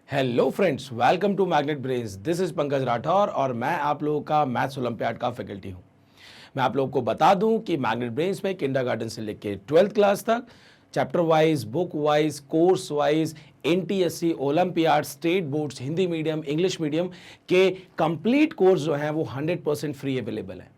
Hello friends, welcome to Magnet Brains. This is Pankaj Rathore और मैं आप लोगों का मैथ्स ओलंपियाड का फैकल्टी हूं। मैं आप लोगों को बता दूं कि मैग्नेट ब्रेन्स में किंडरगार्टन से लेकर 12th क्लास तक chapter wise, book wise, course wise, NTSC, olympiad, state boards, Hindi medium, English medium के कंप्लीट कोर्स जो हैं वो 100% फ्री अवेलेबल हैं।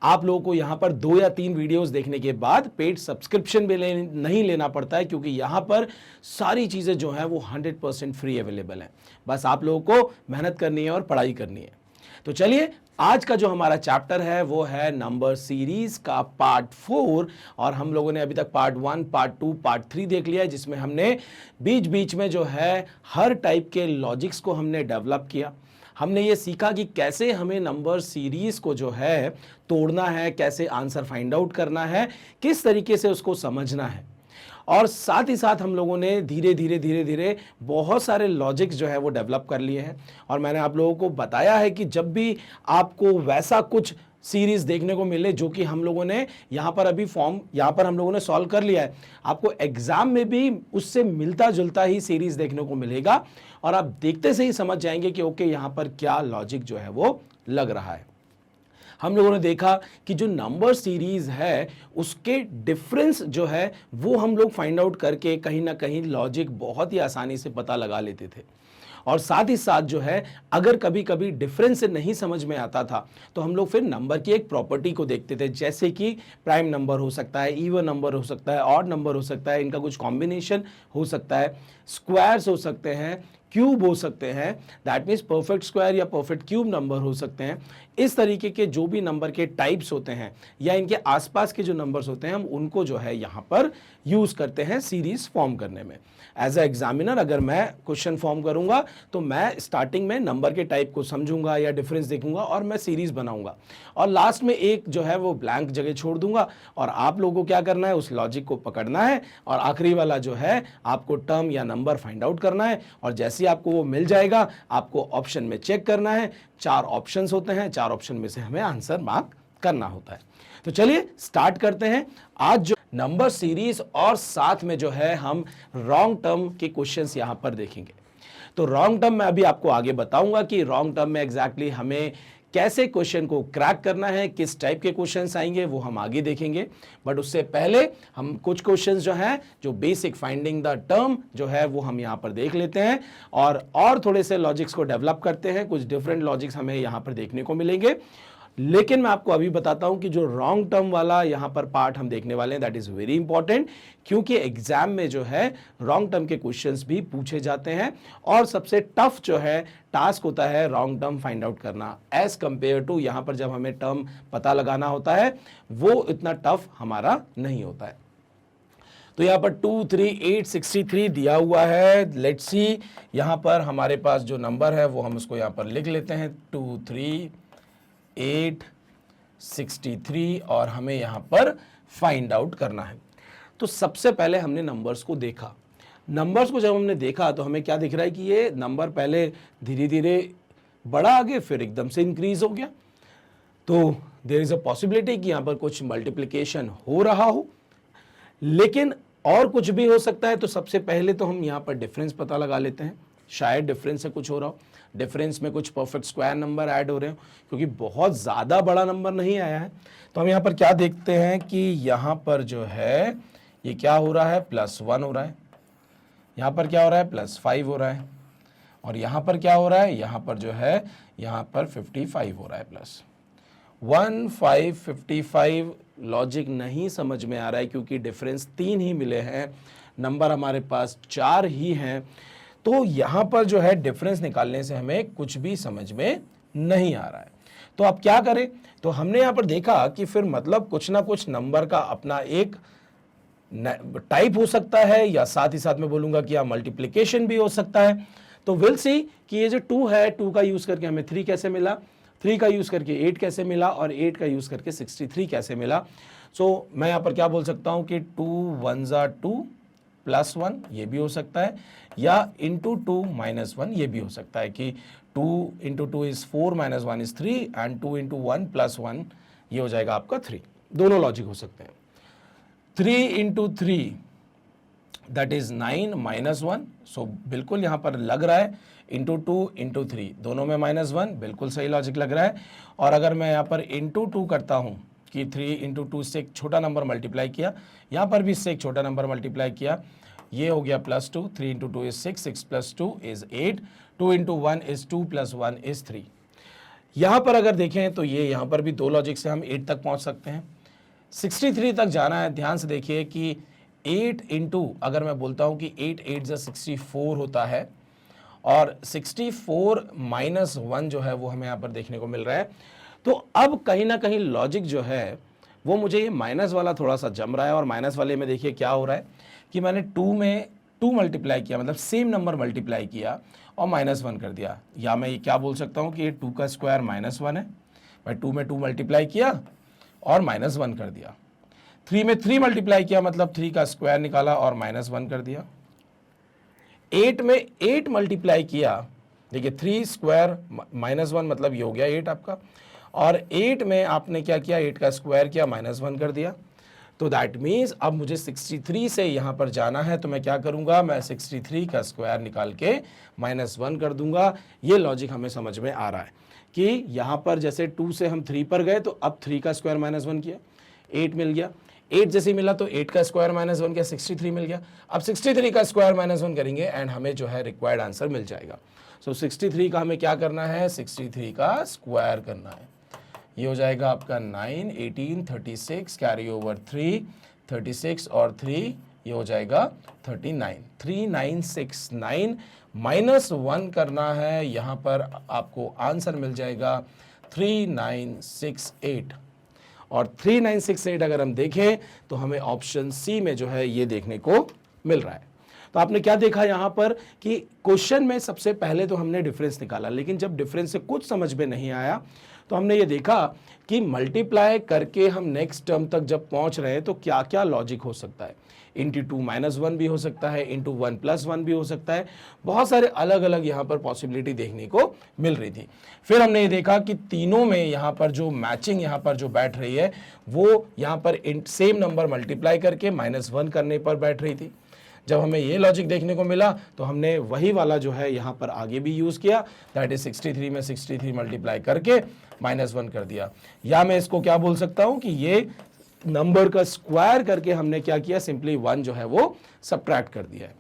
आप लोगों को यहां पर 2 या 3 वीडियोस देखने के बाद पेड सब्सक्रिप्शन भी नहीं लेना पड़ता है, क्योंकि यहां पर सारी चीजें जो हैं वो 100% फ्री अवेलेबल है। बस आप लोगों को मेहनत करनी है और पढ़ाई करनी है। तो चलिए, आज का जो हमारा चैप्टर है वो है नंबर सीरीज का पार्ट 4। और हम लोगों ने अभी तक पार्ट 1, पार्ट 2, पार्ट 3 देख लिया है, जिसमें हमने बीच बीच में जो है हर टाइप के लॉजिक्स को हमने डेवलप किया। हमने ये सीखा कि कैसे हमें नंबर सीरीज को जो है तोड़ना है, कैसे आंसर फाइंड आउट करना है, किस तरीके से उसको समझना है। और साथ ही साथ हम लोगों ने धीरे धीरे बहुत सारे लॉजिक्स जो है वो डेवलप कर लिए हैं। और मैंने आप लोगों को बताया है कि जब भी आपको वैसा कुछ सीरीज देखने को मिले जो कि हम लोगों ने यहाँ पर अभी फॉर्म यहाँ पर हम लोगों ने सॉल्व कर लिया है, आपको एग्जाम में भी उससे मिलता जुलता ही सीरीज देखने को मिलेगा और आप देखते से ही समझ जाएंगे कि ओके, यहाँ पर क्या लॉजिक जो है वो लग रहा है। हम लोगों ने देखा कि जो नंबर सीरीज है उसके डिफरेंस जो है वो हम लोग फाइंड आउट करके कहीं ना कहीं लॉजिक बहुत ही आसानी से पता लगा लेते थे। और साथ ही साथ जो है, अगर कभी कभी डिफरेंस नहीं समझ में आता था तो हम लोग फिर नंबर की एक प्रॉपर्टी को देखते थे, जैसे कि प्राइम नंबर हो सकता है, इवन नंबर हो सकता है, ऑड नंबर हो सकता है, इनका कुछ कॉम्बिनेशन हो सकता है, स्क्वायर्स हो सकते हैं, क्यूब हो सकते हैं, दैट मीन्स परफेक्ट स्क्वायर या परफेक्ट क्यूब नंबर हो सकते हैं। इस तरीके के जो भी नंबर के टाइप्स होते हैं या इनके आसपास के जो नंबर्स होते हैं, हम उनको जो है यहाँ पर यूज करते हैं सीरीज फॉर्म करने में। एज अ एग्जामिनर अगर मैं क्वेश्चन फॉर्म करूंगा तो मैं स्टार्टिंग में नंबर के टाइप को समझूंगा या डिफरेंस देखूंगा और मैं सीरीज बनाऊंगा, और लास्ट में एक जो है वो ब्लैंक जगह छोड़ दूंगा और आप लोगों को क्या करना है, उस लॉजिक को पकड़ना है और आखिरी वाला जो है आपको टर्म या नंबर फाइंड आउट करना है। और जैसे ही आपको वो मिल जाएगा, आपको ऑप्शन में चेक करना है। 4 ऑप्शंस होते हैं, 4 ऑप्शन में से हमें आंसर मार्क करना होता है। तो चलिए स्टार्ट करते हैं आज जो नंबर सीरीज, और साथ में जो है हम रॉन्ग टर्म के क्वेश्चंस यहां पर देखेंगे। तो रॉन्ग टर्म मैं अभी आपको आगे बताऊंगा कि रॉन्ग टर्म में एग्जैक्टली हमें कैसे क्वेश्चन को क्रैक करना है, किस टाइप के क्वेश्चंस आएंगे वो हम आगे देखेंगे। बट उससे पहले हम कुछ क्वेश्चंस जो हैं, जो बेसिक फाइंडिंग द टर्म जो है वो हम यहां पर देख लेते हैं और थोड़े से लॉजिक्स को डेवलप करते हैं। कुछ डिफरेंट लॉजिक्स हमें यहां पर देखने को मिलेंगे। लेकिन मैं आपको अभी बताता हूं कि जो रॉन्ग टर्म वाला यहां पर पार्ट हम देखने वाले हैं, दैट इज वेरी इंपॉर्टेंट, क्योंकि एग्जाम में जो है रॉन्ग टर्म के क्वेश्चंस भी पूछे जाते हैं और सबसे टफ जो है टास्क होता है रॉन्ग टर्म फाइंड आउट करना, एज कंपेयर टू यहां पर जब हमें टर्म पता लगाना होता है वो इतना टफ हमारा नहीं होता है। तो यहाँ पर 2, 3, 8, 63 दिया हुआ है। लेट्स सी, यहाँ पर हमारे पास जो नंबर है वो हम उसको यहाँ पर लिख लेते हैं, 2, 3, 8, 63, और हमें यहाँ पर फाइंड आउट करना है। तो सबसे पहले हमने नंबर्स को देखा। नंबर्स को जब हमने देखा तो हमें क्या दिख रहा है कि ये नंबर पहले धीरे धीरे बढ़ा, आगे फिर एकदम से इंक्रीज हो गया। तो देयर इज अ पॉसिबिलिटी कि यहाँ पर कुछ मल्टीप्लिकेशन हो रहा हो, लेकिन और कुछ भी हो सकता है। तो सबसे पहले तो हम यहाँ पर डिफरेंस पता लगा लेते हैं, शायद डिफरेंस से कुछ हो रहा हो, डिफरेंस में कुछ परफेक्ट स्क्वायर नंबर ऐड हो रहे हो, क्योंकि बहुत ज़्यादा बड़ा नंबर नहीं आया है। तो हम यहाँ पर क्या देखते हैं कि यहाँ पर जो है ये क्या हो रहा है, +1 हो रहा है, यहाँ पर क्या हो रहा है, +5 हो रहा है, और यहाँ पर क्या हो रहा है, यहाँ पर जो है यहाँ पर 55 हो रहा है, +1, 5, 55। लॉजिक नहीं समझ में आ रहा है क्योंकि डिफरेंस 3 ही मिले हैं, नंबर हमारे पास 4 ही हैं। तो यहाँ पर जो है डिफरेंस निकालने से हमें कुछ भी समझ में नहीं आ रहा है। तो अब क्या करें, तो हमने यहाँ पर देखा कि फिर मतलब कुछ ना कुछ नंबर का अपना एक टाइप हो सकता है, या साथ ही साथ मैं बोलूँगा कि यहाँ मल्टीप्लिकेशन भी हो सकता है। तो विल सी कि ये जो 2 है, 2 का यूज़ करके हमें 3 कैसे मिला, 3 का यूज़ करके 8 कैसे मिला, और 8 का यूज़ करके 63 कैसे मिला। सो मैं यहाँ पर क्या बोल सकता हूँ कि 2 1 2 +1 ये भी हो सकता है, या इंटू 2 -1 ये भी हो सकता है कि 2 × 2 = 4 -1 = 3 एंड 2 × 1 +1 ये हो जाएगा आपका 3। दोनों लॉजिक हो सकते हैं। 3 × 3 दैट इज 9 माइनस 1, सो बिल्कुल यहाँ पर लग रहा है इंटू 2 इंटू 3, दोनों में -1, बिल्कुल सही लॉजिक लग रहा है। और अगर मैं यहाँ पर इंटू 2 करता हूँ कि 3 इंटू 2 से एक छोटा नंबर मल्टीप्लाई किया, यहाँ पर भी इससे एक छोटा नंबर मल्टीप्लाई किया, ये हो गया +2, 3 into 2 is 6, 6 plus 2 is 8, 2 into 1 is 2 plus 1 is 3। यहाँ पर अगर देखें तो ये यहाँ पर भी दो लॉजिक से हम 8 तक पहुँच सकते हैं। 63 तक जाना है, ध्यान से देखिए कि 8 इंटू, अगर मैं बोलता हूँ कि 8 8 जा 64 होता है, और 64 माइनस 1 जो है वो हमें यहाँ पर देखने को मिल रहा है। तो अब कहीं ना कहीं लॉजिक जो है वो मुझे ये माइनस वाला थोड़ा सा जम रहा है, और माइनस वाले में देखिए क्या हो रहा है कि मैंने 2 में 2 मल्टीप्लाई किया, मतलब सेम नंबर मल्टीप्लाई किया और -1 कर दिया। या मैं ये क्या बोल सकता हूँ कि ये 2 का स्क्वायर -1 है, मैं 2 में 2 मल्टीप्लाई किया और -1 कर दिया। 3 में 3 मल्टीप्लाई किया, मतलब 3 का स्क्वायर निकाला और -1 कर दिया। 8 में 8 मल्टीप्लाई किया, देखिए 3 स्क्वायर -1, मतलब ये हो गया 8 आपका, और 8 में आपने क्या किया, 8 का स्क्वायर किया, -1 कर दिया। तो दैट मीन्स अब मुझे 63 से यहाँ पर जाना है, तो मैं क्या करूँगा, मैं 63 का स्क्वायर निकाल के -1 कर दूंगा। ये लॉजिक हमें समझ में आ रहा है कि यहाँ पर जैसे 2 से हम 3 पर गए, तो अब 3 का स्क्वायर -1 किया, 8 मिल गया, 8 जैसे मिला तो 8 का स्क्वायर -1 किया, 63 मिल गया। अब 63 का स्क्वायर -1 करेंगे एंड हमें जो है रिक्वायर्ड आंसर मिल जाएगा। सो 63 का हमें क्या करना है, 63 का स्क्वायर करना है। ये हो जाएगा आपका 9, 18, 36, कैरी ओवर 3, 36 और 3, ये हो जाएगा 39। 3969 -1 करना है, यहाँ पर आपको आंसर मिल जाएगा 3968। और 3968 अगर हम देखें तो हमें ऑप्शन सी में जो है ये देखने को मिल रहा है। तो आपने क्या देखा यहाँ पर कि क्वेश्चन में सबसे पहले तो हमने डिफरेंस निकाला, लेकिन जब डिफरेंस से कुछ समझ में नहीं आया तो हमने ये देखा कि मल्टीप्लाई करके हम नेक्स्ट टर्म तक जब पहुंच रहे हैं तो क्या क्या लॉजिक हो सकता है। इंटू 2 -1 भी हो सकता है, इंटू 1 + 1 भी हो सकता है, बहुत सारे अलग अलग यहाँ पर पॉसिबिलिटी देखने को मिल रही थी। फिर हमने ये देखा कि तीनों में यहाँ पर जो मैचिंग यहाँ पर जो बैठ रही है वो यहाँ पर सेम नंबर मल्टीप्लाई करके -1 करने पर बैठ रही थी। जब हमें ये लॉजिक देखने को मिला तो हमने वही वाला जो है यहाँ पर आगे भी यूज़ किया, दैट इज 63 में 63 मल्टीप्लाई करके -1 कर दिया। या मैं इसको क्या बोल सकता हूँ कि ये नंबर का स्क्वायर करके हमने क्या किया, सिंपली 1 जो है वो सब्ट्रैक्ट कर दिया है।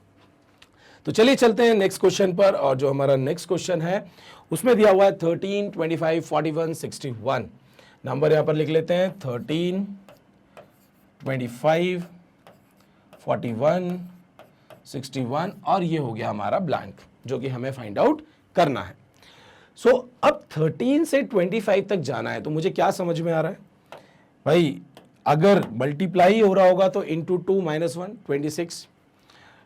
तो चलिए चलते हैं नेक्स्ट क्वेश्चन पर, और जो हमारा नेक्स्ट क्वेश्चन है उसमें दिया हुआ है 13, 25, 41, 61। नंबर यहाँ पर लिख लेते हैं 13, 25, 41, 61, और ये हो गया हमारा ब्लैंक जो कि हमें फाइंड आउट करना है। सो अब 13 से 25 तक जाना है, तो मुझे क्या समझ में आ रहा है भाई, अगर मल्टीप्लाई हो रहा होगा तो इंटू 2 -1 26,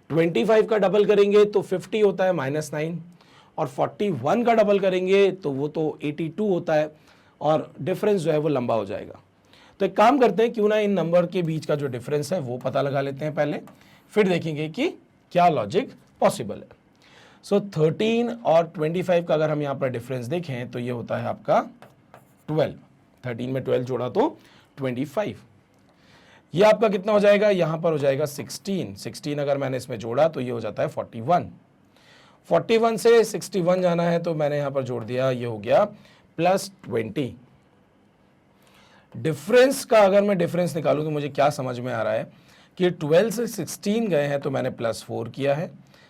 25 का डबल करेंगे तो 50 होता है -9, और 41 का डबल करेंगे तो वो तो 82 होता है, और डिफरेंस जो है वो लंबा हो जाएगा। तो एक काम करते हैं, क्यों ना इन नंबर के बीच का जो डिफरेंस है वो पता लगा लेते हैं पहले, फिर देखेंगे कि क्या लॉजिक पॉसिबल है। सो 13 और 25 का अगर हम यहाँ पर डिफरेंस देखें तो ये होता है आपका 12, 13 में 12 जोड़ा तो 25, ये आपका कितना हो जाएगा, यहाँ पर हो जाएगा 16, 16 अगर मैंने इसमें जोड़ा तो ये हो जाता है 41, 41 से 61 जाना है तो मैंने यहाँ पर जोड़ दिया, ये हो गया +20। डिफरेंस का अगर मैं डिफरेंस निकालूं तो मुझे क्या समझ में आ रहा है कि 12 से 16 गए हैं तो मैंने +4 किया है,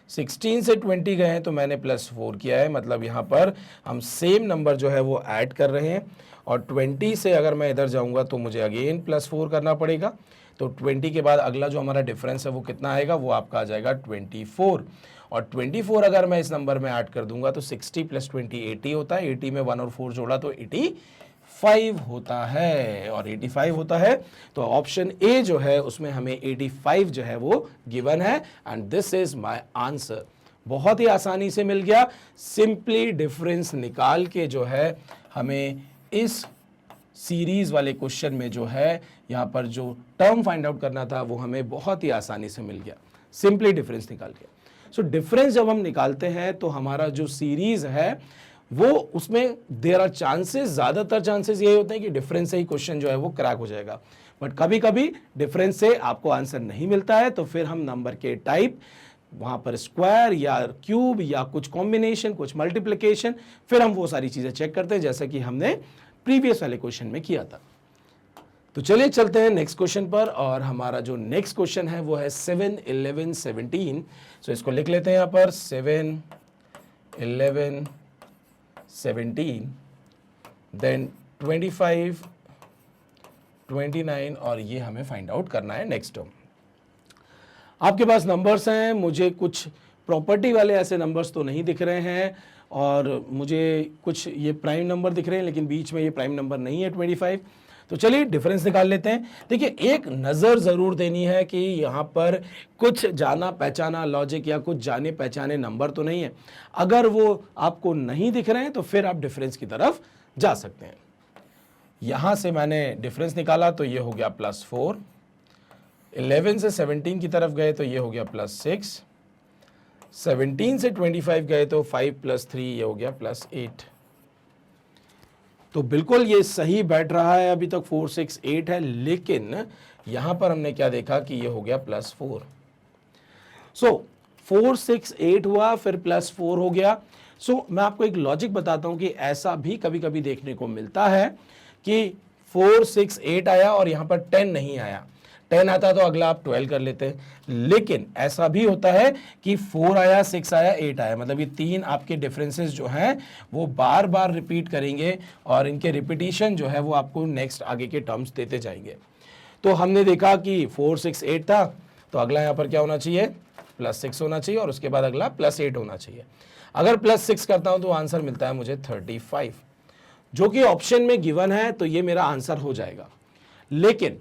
16 से 20 गए हैं तो मैंने +4 किया है, मतलब यहाँ पर हम सेम नंबर जो है वो ऐड कर रहे हैं। और 20 से अगर मैं इधर जाऊँगा तो मुझे अगेन +4 करना पड़ेगा, तो 20 के बाद अगला जो हमारा डिफरेंस है वो कितना आएगा, वो आपका आ जाएगा 24, और 24 अगर मैं इस नंबर में ऐड कर दूंगा तो 60 + 20 80 होता है, 80 में 1 और 4 जोड़ा तो 85 होता है, और 85 होता है तो ऑप्शन ए जो है उसमें हमें 85 जो है वो गिवन है, and this is my answer. बहुत ही आसानी से मिल गया, सिंपली डिफरेंस निकाल के जो है हमें इस सीरीज वाले क्वेश्चन में जो है यहाँ पर जो टर्म फाइंड आउट करना था वो हमें बहुत ही आसानी से मिल गया, सिंपली डिफरेंस निकाल के। सो डिफरेंस जब हम निकालते हैं तो हमारा जो सीरीज है वो उसमें देयर आर चांसेस, ज़्यादातर चांसेस ये होते हैं कि डिफरेंस से ही क्वेश्चन जो है वो क्रैक हो जाएगा। बट कभी कभी डिफरेंस से आपको आंसर नहीं मिलता है, तो फिर हम नंबर के टाइप, वहां पर स्क्वायर या क्यूब या कुछ कॉम्बिनेशन, कुछ मल्टीप्लिकेशन, फिर हम वो सारी चीजें चेक करते हैं जैसा कि हमने प्रीवियस वाले क्वेश्चन में किया था। तो चलिए चलते हैं नेक्स्ट क्वेश्चन पर, और हमारा जो नेक्स्ट क्वेश्चन है वो है 7, 11, 17। सो इसको लिख लेते हैं यहां पर 7, 11, 17, देन 25, 29, और ये हमें फाइंड आउट करना है नेक्स्ट टर्म। आपके पास नंबर्स हैं, मुझे कुछ प्रॉपर्टी वाले ऐसे नंबर्स तो नहीं दिख रहे हैं, और मुझे कुछ ये प्राइम नंबर दिख रहे हैं, लेकिन बीच में ये प्राइम नंबर नहीं है 25। तो चलिए डिफरेंस निकाल लेते हैं। देखिए, एक नज़र ज़रूर देनी है कि यहाँ पर कुछ जाना पहचाना लॉजिक या कुछ जाने पहचाने नंबर तो नहीं है। अगर वो आपको नहीं दिख रहे हैं तो फिर आप डिफरेंस की तरफ जा सकते हैं। यहाँ से मैंने डिफरेंस निकाला तो ये हो गया +4, 11 से 17 की तरफ गए तो ये हो गया +6, 17 से 25 गए तो 5 + 3 ये हो गया +8। तो बिल्कुल ये सही बैठ रहा है, अभी तक 4, 6, 8 है, लेकिन यहां पर हमने क्या देखा कि ये हो गया +4। सो 4, 6, 8 हुआ, फिर +4 हो गया। सो मैं आपको एक लॉजिक बताता हूं कि ऐसा भी कभी कभी देखने को मिलता है कि 4, 6, 8 आया और यहां पर 10 नहीं आया। 10 आता तो अगला आप 12 कर लेते हैं, लेकिन ऐसा भी होता है कि 4 आया, 6 आया, 8 आया, मतलब ये तीन आपके डिफरेंसेस जो हैं वो बार बार रिपीट करेंगे, और इनके रिपीटिशन जो है वो आपको नेक्स्ट आगे के टर्म्स देते जाएंगे। तो हमने देखा कि 4, 6, 8 था, तो अगला यहाँ पर क्या होना चाहिए, +6 होना चाहिए, और उसके बाद अगला +8 होना चाहिए। अगर +6 करता हूं तो आंसर मिलता है मुझे 35, जो कि ऑप्शन में गिवन है, तो ये मेरा आंसर हो जाएगा। लेकिन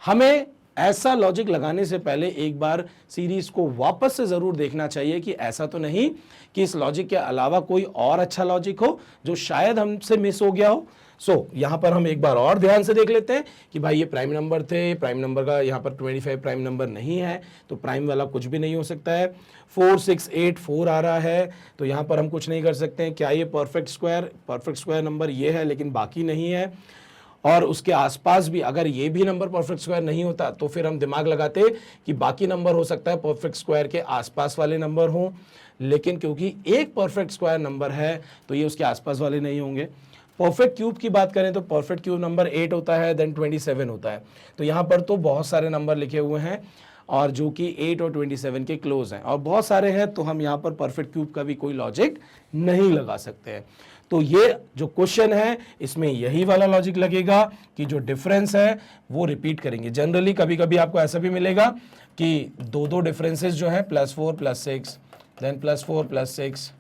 हमें ऐसा लॉजिक लगाने से पहले एक बार सीरीज को वापस से जरूर देखना चाहिए कि ऐसा तो नहीं कि इस लॉजिक के अलावा कोई और अच्छा लॉजिक हो जो शायद हमसे मिस हो गया हो। सो यहां पर हम एक बार और ध्यान से देख लेते हैं कि भाई ये प्राइम नंबर थे, प्राइम नंबर का यहां पर 25 प्राइम नंबर नहीं है, तो प्राइम वाला कुछ भी नहीं हो सकता है। 4, 6, 8, 4 आ रहा है, तो यहां पर हम कुछ नहीं कर सकते हैं। क्या ये परफेक्ट स्क्वायर नंबर ये है, लेकिन बाकी नहीं है। और उसके आसपास भी अगर ये भी नंबर परफेक्ट स्क्वायर नहीं होता तो फिर हम दिमाग लगाते कि बाकी नंबर हो सकता है परफेक्ट स्क्वायर के आसपास वाले नंबर हों, लेकिन क्योंकि एक परफेक्ट स्क्वायर नंबर है तो ये उसके आसपास वाले नहीं होंगे। परफेक्ट क्यूब की बात करें तो परफेक्ट क्यूब नंबर 8 होता है, देन 27 होता है। तो यहाँ पर तो बहुत सारे नंबर लिखे हुए हैं और जो कि 8 और 27 के क्लोज हैं, और बहुत सारे हैं, तो हम यहाँ पर परफेक्ट क्यूब का भी कोई लॉजिक नहीं लगा सकते हैं। तो ये जो क्वेश्चन है इसमें यही वाला लॉजिक लगेगा कि जो डिफरेंस है वो रिपीट करेंगे। जनरली कभी कभी आपको ऐसा भी मिलेगा कि दो डिफरेंसेस जो है +4 + 6, देन +4 + 6,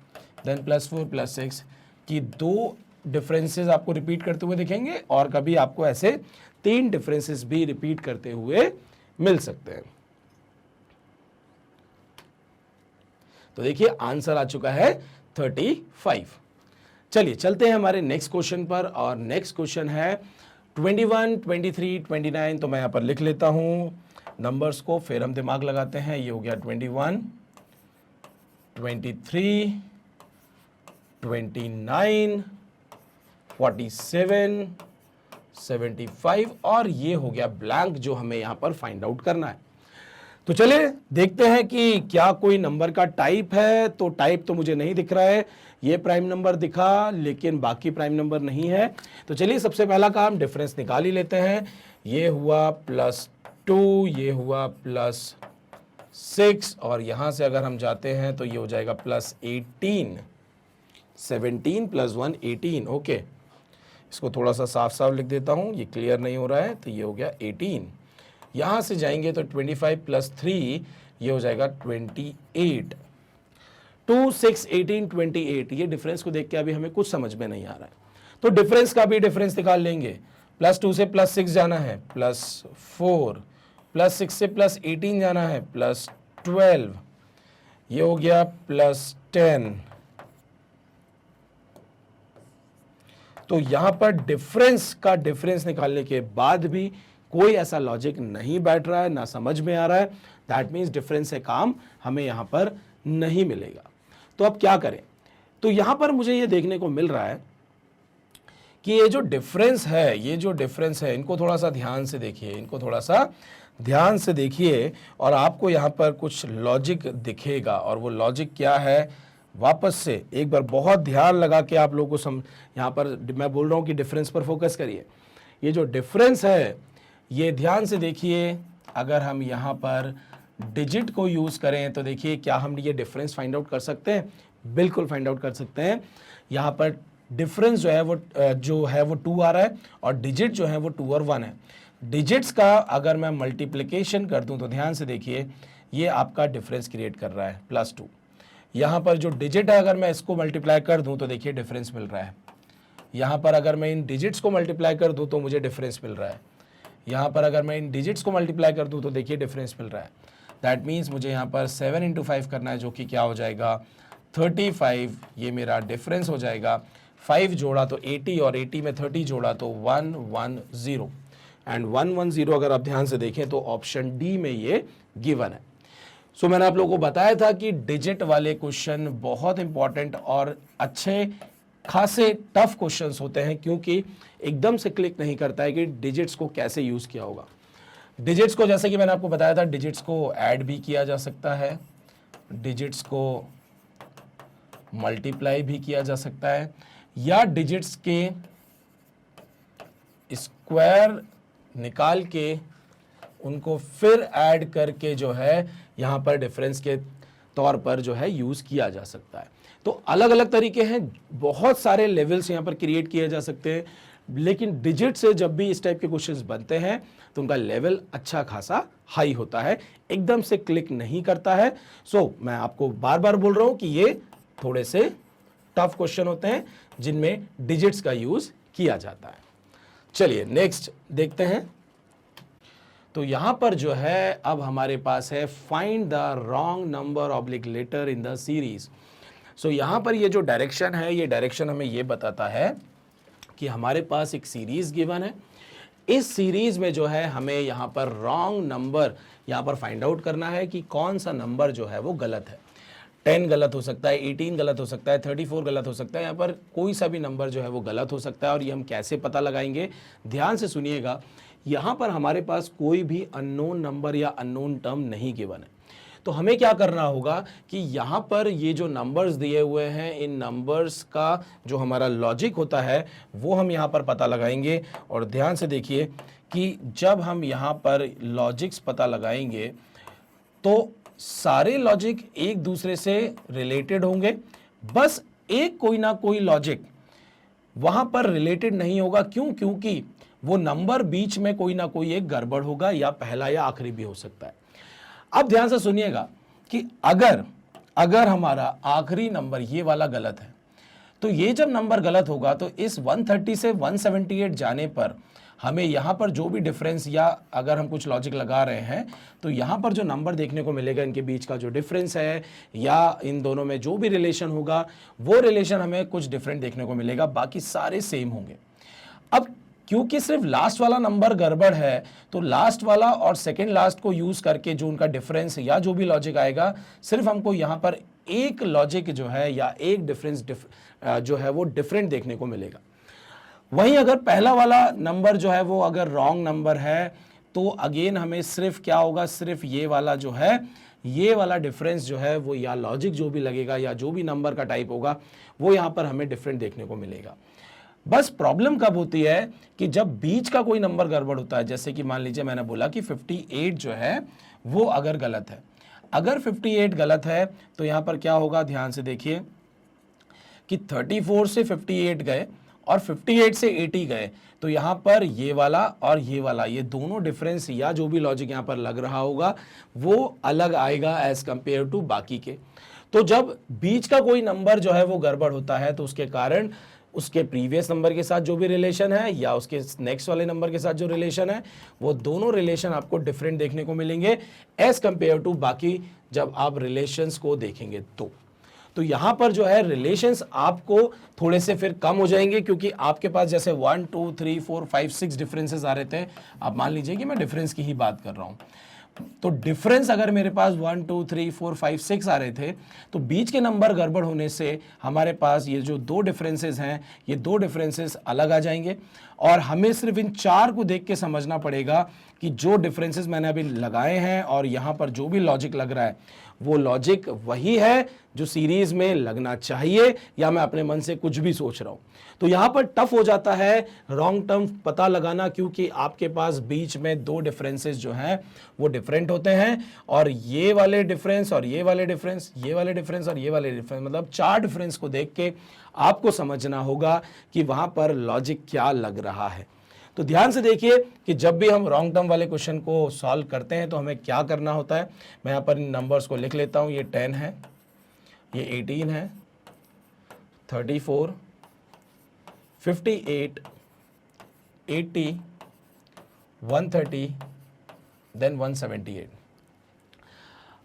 देन +4 + 6 की दो डिफरेंसेस आपको रिपीट करते हुए दिखेंगे, और कभी आपको ऐसे 3 डिफरेंसेस भी रिपीट करते हुए मिल सकते हैं। तो देखिए आंसर आ चुका है 35। चलिए चलते हैं हमारे नेक्स्ट क्वेश्चन पर, और नेक्स्ट क्वेश्चन है 21, 23, 29। तो मैं यहां पर लिख लेता हूं नंबर्स को, फिर हम दिमाग लगाते हैं। ये हो गया 21, 23, 29, 47, 75, और ये हो गया ब्लैंक जो हमें यहां पर फाइंड आउट करना है। तो चलिए देखते हैं कि क्या कोई नंबर का टाइप है। तो टाइप तो मुझे नहीं दिख रहा है, ये प्राइम नंबर दिखा लेकिन बाकी प्राइम नंबर नहीं है। तो चलिए सबसे पहला काम डिफरेंस निकाल ही लेते हैं। ये हुआ +2, ये हुआ +6, और यहां से अगर हम जाते हैं तो ये हो जाएगा +18, 17 + 1 18। ओके, इसको थोड़ा सा साफ साफ लिख देता हूं, ये क्लियर नहीं हो रहा है। तो ये हो गया 18। यहां से जाएंगे तो 25 + 3 ये हो जाएगा 28। 2, 6, 18, 28। ये डिफरेंस को देख के अभी हमें कुछ समझ में नहीं आ रहा है, तो डिफरेंस का भी डिफरेंस निकाल लेंगे। +2 से +6 जाना है +4, +6 से +18 जाना है +12, ये हो गया +10। तो यहां पर डिफरेंस का डिफरेंस निकालने के बाद भी कोई ऐसा लॉजिक नहीं बैठ रहा है, ना समझ में आ रहा है। दैट मीन्स डिफरेंस से काम हमें यहां पर नहीं मिलेगा। तो अब क्या करें? तो यहां पर मुझे यह देखने को मिल रहा है कि ये जो डिफरेंस है इनको थोड़ा सा ध्यान से देखिए, इनको थोड़ा सा ध्यान से देखिए और आपको यहाँ पर कुछ लॉजिक दिखेगा। और वो लॉजिक क्या है, वापस से एक बार बहुत ध्यान लगा के आप लोगों को यहाँ पर मैं बोल रहा हूँ कि डिफरेंस पर फोकस करिए। ये जो डिफरेंस है ये ध्यान से देखिए, अगर हम यहाँ पर डिजिट को यूज़ करें तो देखिए क्या हम ये डिफरेंस फाइंड आउट कर सकते हैं, बिल्कुल फाइंड आउट कर सकते हैं। यहाँ पर डिफरेंस जो है वो 2 आ रहा है और डिजिट जो है वो 2 और 1 है। डिजिट्स का अगर मैं मल्टीप्लिकेशन कर दूं तो ध्यान से देखिए ये आपका डिफरेंस क्रिएट कर रहा है +2। यहाँ पर जो डिजिट है अगर मैं इसको मल्टीप्लाई कर दूं तो देखिए डिफरेंस मिल रहा है। यहाँ पर अगर मैं इन डिजिट्स को मल्टीप्लाई कर दूं तो मुझे डिफरेंस मिल रहा है। यहाँ पर अगर मैं इन डिजिट्स को मल्टीप्लाई कर दूं तो देखिए डिफरेंस मिल रहा है। दैट मीन्स मुझे यहाँ पर 7 × 5 करना है, जो कि क्या हो जाएगा 35। ये मेरा डिफरेंस हो जाएगा। 5 जोड़ा तो 80 और 80 में 30 जोड़ा तो 110 एंड 110 अगर आप ध्यान से देखें तो ऑप्शन डी में ये गिवन है। सो मैंने आप लोगों को बताया था कि डिजिट वाले क्वेश्चन बहुत इंपॉर्टेंट और अच्छे खासे टफ क्वेश्चंस होते हैं, क्योंकि एकदम से क्लिक नहीं करता है कि डिजिट्स को कैसे यूज़ किया होगा। डिजिट्स को जैसे कि मैंने आपको बताया था, डिजिट्स को ऐड भी किया जा सकता है, डिजिट्स को मल्टीप्लाई भी किया जा सकता है, या डिजिट्स के स्क्वायर निकाल के उनको फिर ऐड करके जो है यहाँ पर डिफरेंस के तौर पर जो है यूज़ किया जा सकता है। तो अलग अलग तरीके हैं, बहुत सारे लेवल्स यहाँ पर क्रिएट किए जा सकते हैं, लेकिन डिजिट से जब भी इस टाइप के क्वेश्चंस बनते हैं तो उनका लेवल अच्छा खासा हाई होता है, एकदम से क्लिक नहीं करता है। सो मैं आपको बार बार बोल रहा हूँ कि ये थोड़े से टफ क्वेश्चन होते हैं जिनमें डिजिट्स का यूज़ किया जाता है। चलिए नेक्स्ट देखते हैं। तो यहां पर जो है अब हमारे पास है find the wrong number oblique letter in the series. So यहां पर ये जो डायरेक्शन है, ये डायरेक्शन हमें ये बताता है कि हमारे पास एक सीरीज गिवन है। इस सीरीज में जो है हमें यहां पर रॉन्ग नंबर यहां पर फाइंड आउट करना है कि कौन सा नंबर जो है वो गलत है। 10 गलत हो सकता है, 18 गलत हो सकता है, 34 गलत हो सकता है, यहाँ पर कोई सा भी नंबर जो है वो गलत हो सकता है। और ये हम कैसे पता लगाएंगे, ध्यान से सुनिएगा। यहाँ पर हमारे पास कोई भी अननोन नंबर या अननोन टर्म नहीं गिवन है, तो हमें क्या करना होगा कि यहाँ पर ये जो नंबर्स दिए हुए हैं, इन नंबर्स का जो हमारा लॉजिक होता है वो हम यहाँ पर पता लगाएंगे। और ध्यान से देखिए कि जब हम यहाँ पर लॉजिक्स पता लगाएंगे तो सारे लॉजिक एक दूसरे से रिलेटेड होंगे, बस एक कोई ना कोई लॉजिक वहां पर रिलेटेड नहीं होगा। क्यों? क्योंकि वो नंबर बीच में कोई ना कोई एक गड़बड़ होगा, या पहला या आखिरी भी हो सकता है। अब ध्यान से सुनिएगा कि अगर हमारा आखिरी नंबर ये वाला गलत है, तो ये जब नंबर गलत होगा तो इस 130 से 178 जाने पर हमें यहाँ पर जो भी डिफरेंस, या अगर हम कुछ लॉजिक लगा रहे हैं तो यहाँ पर जो नंबर देखने को मिलेगा, इनके बीच का जो डिफरेंस है या इन दोनों में जो भी रिलेशन होगा, वो रिलेशन हमें कुछ डिफरेंट देखने को मिलेगा, बाकी सारे सेम होंगे। अब क्योंकि सिर्फ लास्ट वाला नंबर गड़बड़ है, तो लास्ट वाला और सेकेंड लास्ट को यूज करके जो उनका डिफरेंस या जो भी लॉजिक आएगा, सिर्फ हमको यहाँ पर एक लॉजिक जो है या एक डिफरेंस जो है वो डिफरेंट देखने को मिलेगा। वहीं अगर पहला वाला नंबर जो है वो अगर रॉन्ग नंबर है, तो अगेन हमें सिर्फ क्या होगा, सिर्फ ये वाला जो है, ये वाला डिफरेंस जो है वो, या लॉजिक जो भी लगेगा या जो भी नंबर का टाइप होगा, वो यहाँ पर हमें डिफरेंट देखने को मिलेगा। बस प्रॉब्लम कब होती है कि जब बीच का कोई नंबर गड़बड़ होता है, जैसे कि मान लीजिए मैंने बोला कि 58 जो है वो अगर गलत है, अगर 58 गलत है तो यहाँ पर क्या होगा, ध्यान से देखिए कि 34 से 58 गए और 58 से 80 गए, तो यहाँ पर ये वाला और ये वाला, ये दोनों डिफरेंस या जो भी लॉजिक यहाँ पर लग रहा होगा वो अलग आएगा एज कंपेयर टू बाकी के। तो जब बीच का कोई नंबर जो है वो गड़बड़ होता है, तो उसके कारण उसके प्रीवियस नंबर के साथ जो भी रिलेशन है या उसके नेक्स्ट वाले नंबर के साथ जो रिलेशन है, वो दोनों रिलेशन आपको डिफरेंट देखने को मिलेंगे एज कंपेयर टू बाकी जब आप रिलेशंस को देखेंगे। तो यहाँ पर जो है रिलेशंस आपको थोड़े से फिर कम हो जाएंगे, क्योंकि आपके पास जैसे 1 2 3 4 5 6 डिफरेंसेस आ रहे थे। आप मान लीजिए कि मैं डिफरेंस की ही बात कर रहा हूँ, तो डिफरेंस अगर मेरे पास 1 2 3 4 5 6 आ रहे थे, तो बीच के नंबर गड़बड़ होने से हमारे पास ये जो दो डिफरेंसेस हैं, ये दो डिफरेंसेस अलग आ जाएंगे। और हमें सिर्फ इन चार को देख के समझना पड़ेगा कि जो डिफरेंसेस मैंने अभी लगाए हैं और यहाँ पर जो भी लॉजिक लग रहा है वो लॉजिक वही है जो सीरीज में लगना चाहिए, या मैं अपने मन से कुछ भी सोच रहा हूं। तो यहां पर टफ हो जाता है रॉन्ग टर्म पता लगाना, क्योंकि आपके पास बीच में दो डिफरेंसेस जो हैं वो डिफरेंट होते हैं, और ये वाले डिफरेंस और ये वाले डिफरेंस, ये वाले डिफरेंस और ये वाले डिफरेंस, मतलब चार डिफरेंस को देख के आपको समझना होगा कि वहां पर लॉजिक क्या लग रहा है। तो ध्यान से देखिए कि जब भी हम रॉन्ग टर्म वाले क्वेश्चन को सॉल्व करते हैं तो हमें क्या करना होता है। मैं यहाँ पर इन नंबर्स को लिख लेता हूँ। ये 10 है, ये 18 है, 34, 58, 80, 130, देन 178।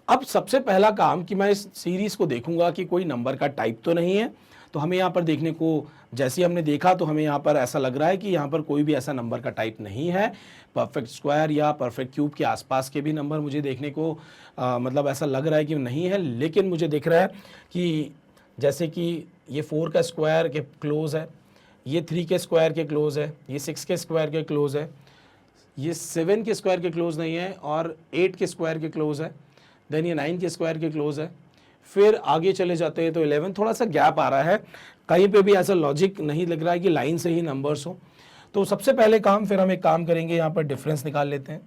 अब सबसे पहला काम कि मैं इस सीरीज को देखूंगा कि कोई नंबर का टाइप तो नहीं है। तो हमें यहाँ पर देखने को, जैसे हमने देखा तो हमें यहाँ पर ऐसा लग रहा है कि यहाँ पर कोई भी ऐसा नंबर का टाइप नहीं है। परफेक्ट स्क्वायर या परफेक्ट क्यूब के आसपास के भी नंबर मुझे देखने को मतलब ऐसा लग रहा है कि नहीं है। लेकिन मुझे दिख रहा है कि जैसे कि ये 4 का स्क्वायर के क्लोज है, ये 3 के स्क्वायर के क्लोज है, ये 6 के स्क्वायर के क्लोज है, ये 7 के स्क्वायर के क्लोज नहीं है, और 8 के स्क्वायर के क्लोज है, देन ये 9 के स्क्वायर के क्लोज है। फिर आगे चले जाते हैं तो 11, थोड़ा सा गैप आ रहा है, कहीं पे भी ऐसा लॉजिक नहीं लग रहा है कि लाइन से ही नंबर्स हो। तो सबसे पहले काम, फिर हम एक काम करेंगे, यहाँ पर डिफरेंस निकाल लेते हैं।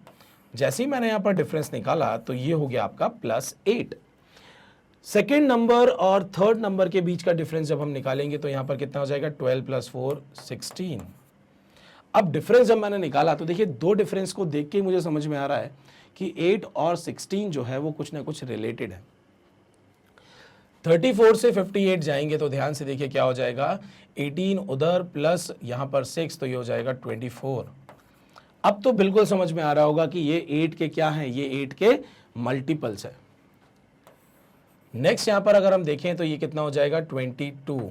जैसे ही मैंने यहाँ पर डिफरेंस निकाला तो ये हो गया आपका +8। सेकेंड नंबर और थर्ड नंबर के बीच का डिफरेंस जब हम निकालेंगे तो यहाँ पर कितना हो जाएगा, 12 + 4 16। अब डिफरेंस जब मैंने निकाला तो देखिए दो डिफरेंस को देख के मुझे समझ में आ रहा है कि 8 और 16 जो है वो कुछ ना कुछ रिलेटेड है। 34 से 58 जाएंगे तो ध्यान से देखिए क्या हो जाएगा, 18 उधर प्लस यहाँ पर 6, तो ये हो जाएगा 24। अब तो बिल्कुल समझ में आ रहा होगा कि ये 8 के क्या हैं, ये 8 के मल्टीपल्स है। नेक्स्ट यहाँ पर अगर हम देखें तो ये कितना हो जाएगा, 22।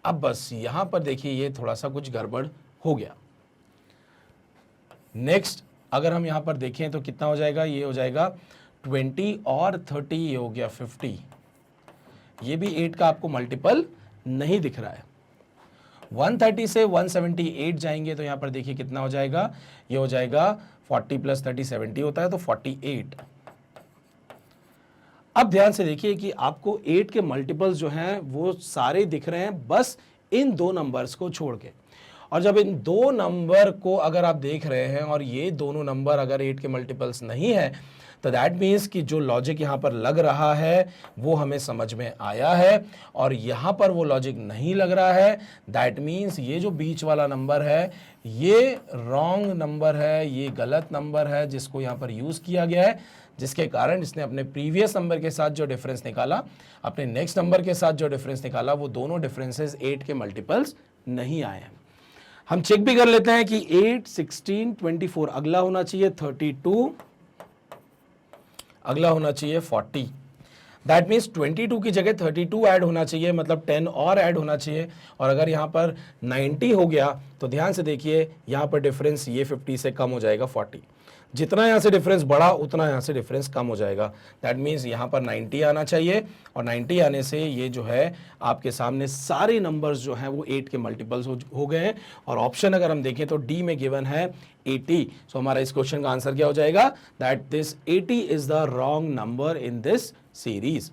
अब बस यहाँ पर देखिए ये थोड़ा सा कुछ गड़बड़ हो गया। नेक्स्ट अगर हम यहाँ पर देखें तो कितना हो जाएगा, ये हो जाएगा 20 और 30, ये हो गया 50। ये भी 8 का आपको मल्टीपल नहीं दिख रहा है। 130 से 178 जाएंगे तो यहाँ पर देखिए कितना हो जाएगा, ये हो जाएगा 40 + 30 70 होता है, तो 48। अब ध्यान से देखिए कि आपको 8 के मल्टीपल्स जो हैं वो सारे दिख रहे हैं, बस इन दो नंबर्स को छोड़ के। और जब इन दो नंबर को अगर आप देख रहे हैं और ये दोनों नंबर अगर 8 के मल्टीपल्स नहीं है, तो दैट मीन्स कि जो लॉजिक यहाँ पर लग रहा है वो हमें समझ में आया है, और यहाँ पर वो लॉजिक नहीं लग रहा है। दैट मीन्स ये जो बीच वाला नंबर है ये रॉन्ग नंबर है, ये गलत नंबर है जिसको यहाँ पर यूज़ किया गया है, जिसके कारण इसने अपने प्रीवियस नंबर के साथ जो डिफरेंस निकाला, अपने नेक्स्ट नंबर के साथ जो डिफरेंस निकाला, वो दोनों डिफरेंसेस 8 के मल्टीपल्स नहीं आए हैं। हम चेक भी कर लेते हैं कि 8, 16, 24, अगला होना चाहिए 32, अगला होना चाहिए 40। दैट मीन्स 22 की जगह 32 ऐड होना चाहिए, मतलब 10 और ऐड होना चाहिए। और अगर यहाँ पर 90 हो गया तो ध्यान से देखिए यहाँ पर डिफरेंस ये 50 से कम हो जाएगा 40। जितना यहाँ से डिफरेंस बढ़ा उतना यहाँ से डिफरेंस कम हो जाएगा। दैट मीन्स यहाँ पर 90 आना चाहिए, और 90 आने से ये जो है आपके सामने सारे नंबर्स जो हैं वो 8 के मल्टीपल्स हो गए हैं। और ऑप्शन अगर हम देखें तो डी में गिवन है 80। सो हमारा इस क्वेश्चन का आंसर क्या हो जाएगा, that this 80 is the wrong number in this series.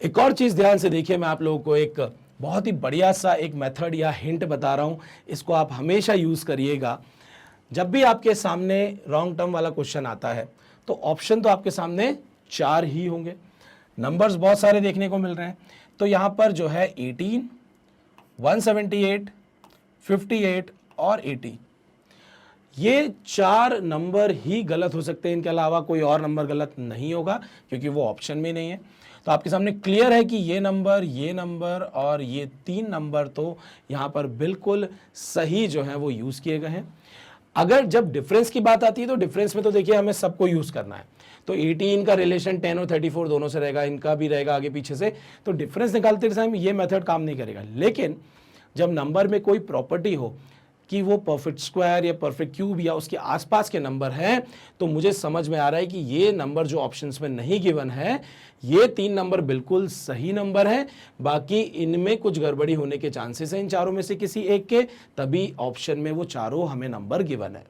एक और चीज़ ध्यान से देखिए, मैं आप लोगों को एक बहुत ही बढ़िया सा एक मेथड या हिंट बता रहा हूँ, इसको आप हमेशा यूज़ करिएगा। जब भी आपके सामने रॉन्ग टर्म वाला क्वेश्चन आता है तो ऑप्शन तो आपके सामने 4 ही होंगे, नंबर्स बहुत सारे देखने को मिल रहे हैं। तो यहाँ पर जो है 18, 178, 58 और 80, ये 4 नंबर ही गलत हो सकते हैं, इनके अलावा कोई और नंबर गलत नहीं होगा क्योंकि वो ऑप्शन में नहीं है। तो आपके सामने क्लियर है कि ये नंबर और ये 3 नंबर तो यहाँ पर बिल्कुल सही जो है वो यूज़ किए गए हैं। अगर जब डिफरेंस की बात आती है तो डिफरेंस में तो देखिए हमें सबको यूज़ करना है, तो 18 का रिलेशन 10 और 34 दोनों से रहेगा, इनका भी रहेगा आगे पीछे से, तो डिफरेंस निकालते समय ये मेथड काम नहीं करेगा। लेकिन जब नंबर में कोई प्रॉपर्टी हो कि वो परफेक्ट स्क्वायर या परफेक्ट क्यूब या उसके आसपास के नंबर हैं, तो मुझे समझ में आ रहा है कि ये नंबर जो ऑप्शंस में नहीं गिवन है, ये 3 नंबर बिल्कुल सही नंबर है, बाकी इनमें कुछ गड़बड़ी होने के चांसेस हैं इन चारों में से किसी एक के, तभी ऑप्शन में वो चारों हमें नंबर गिवन है।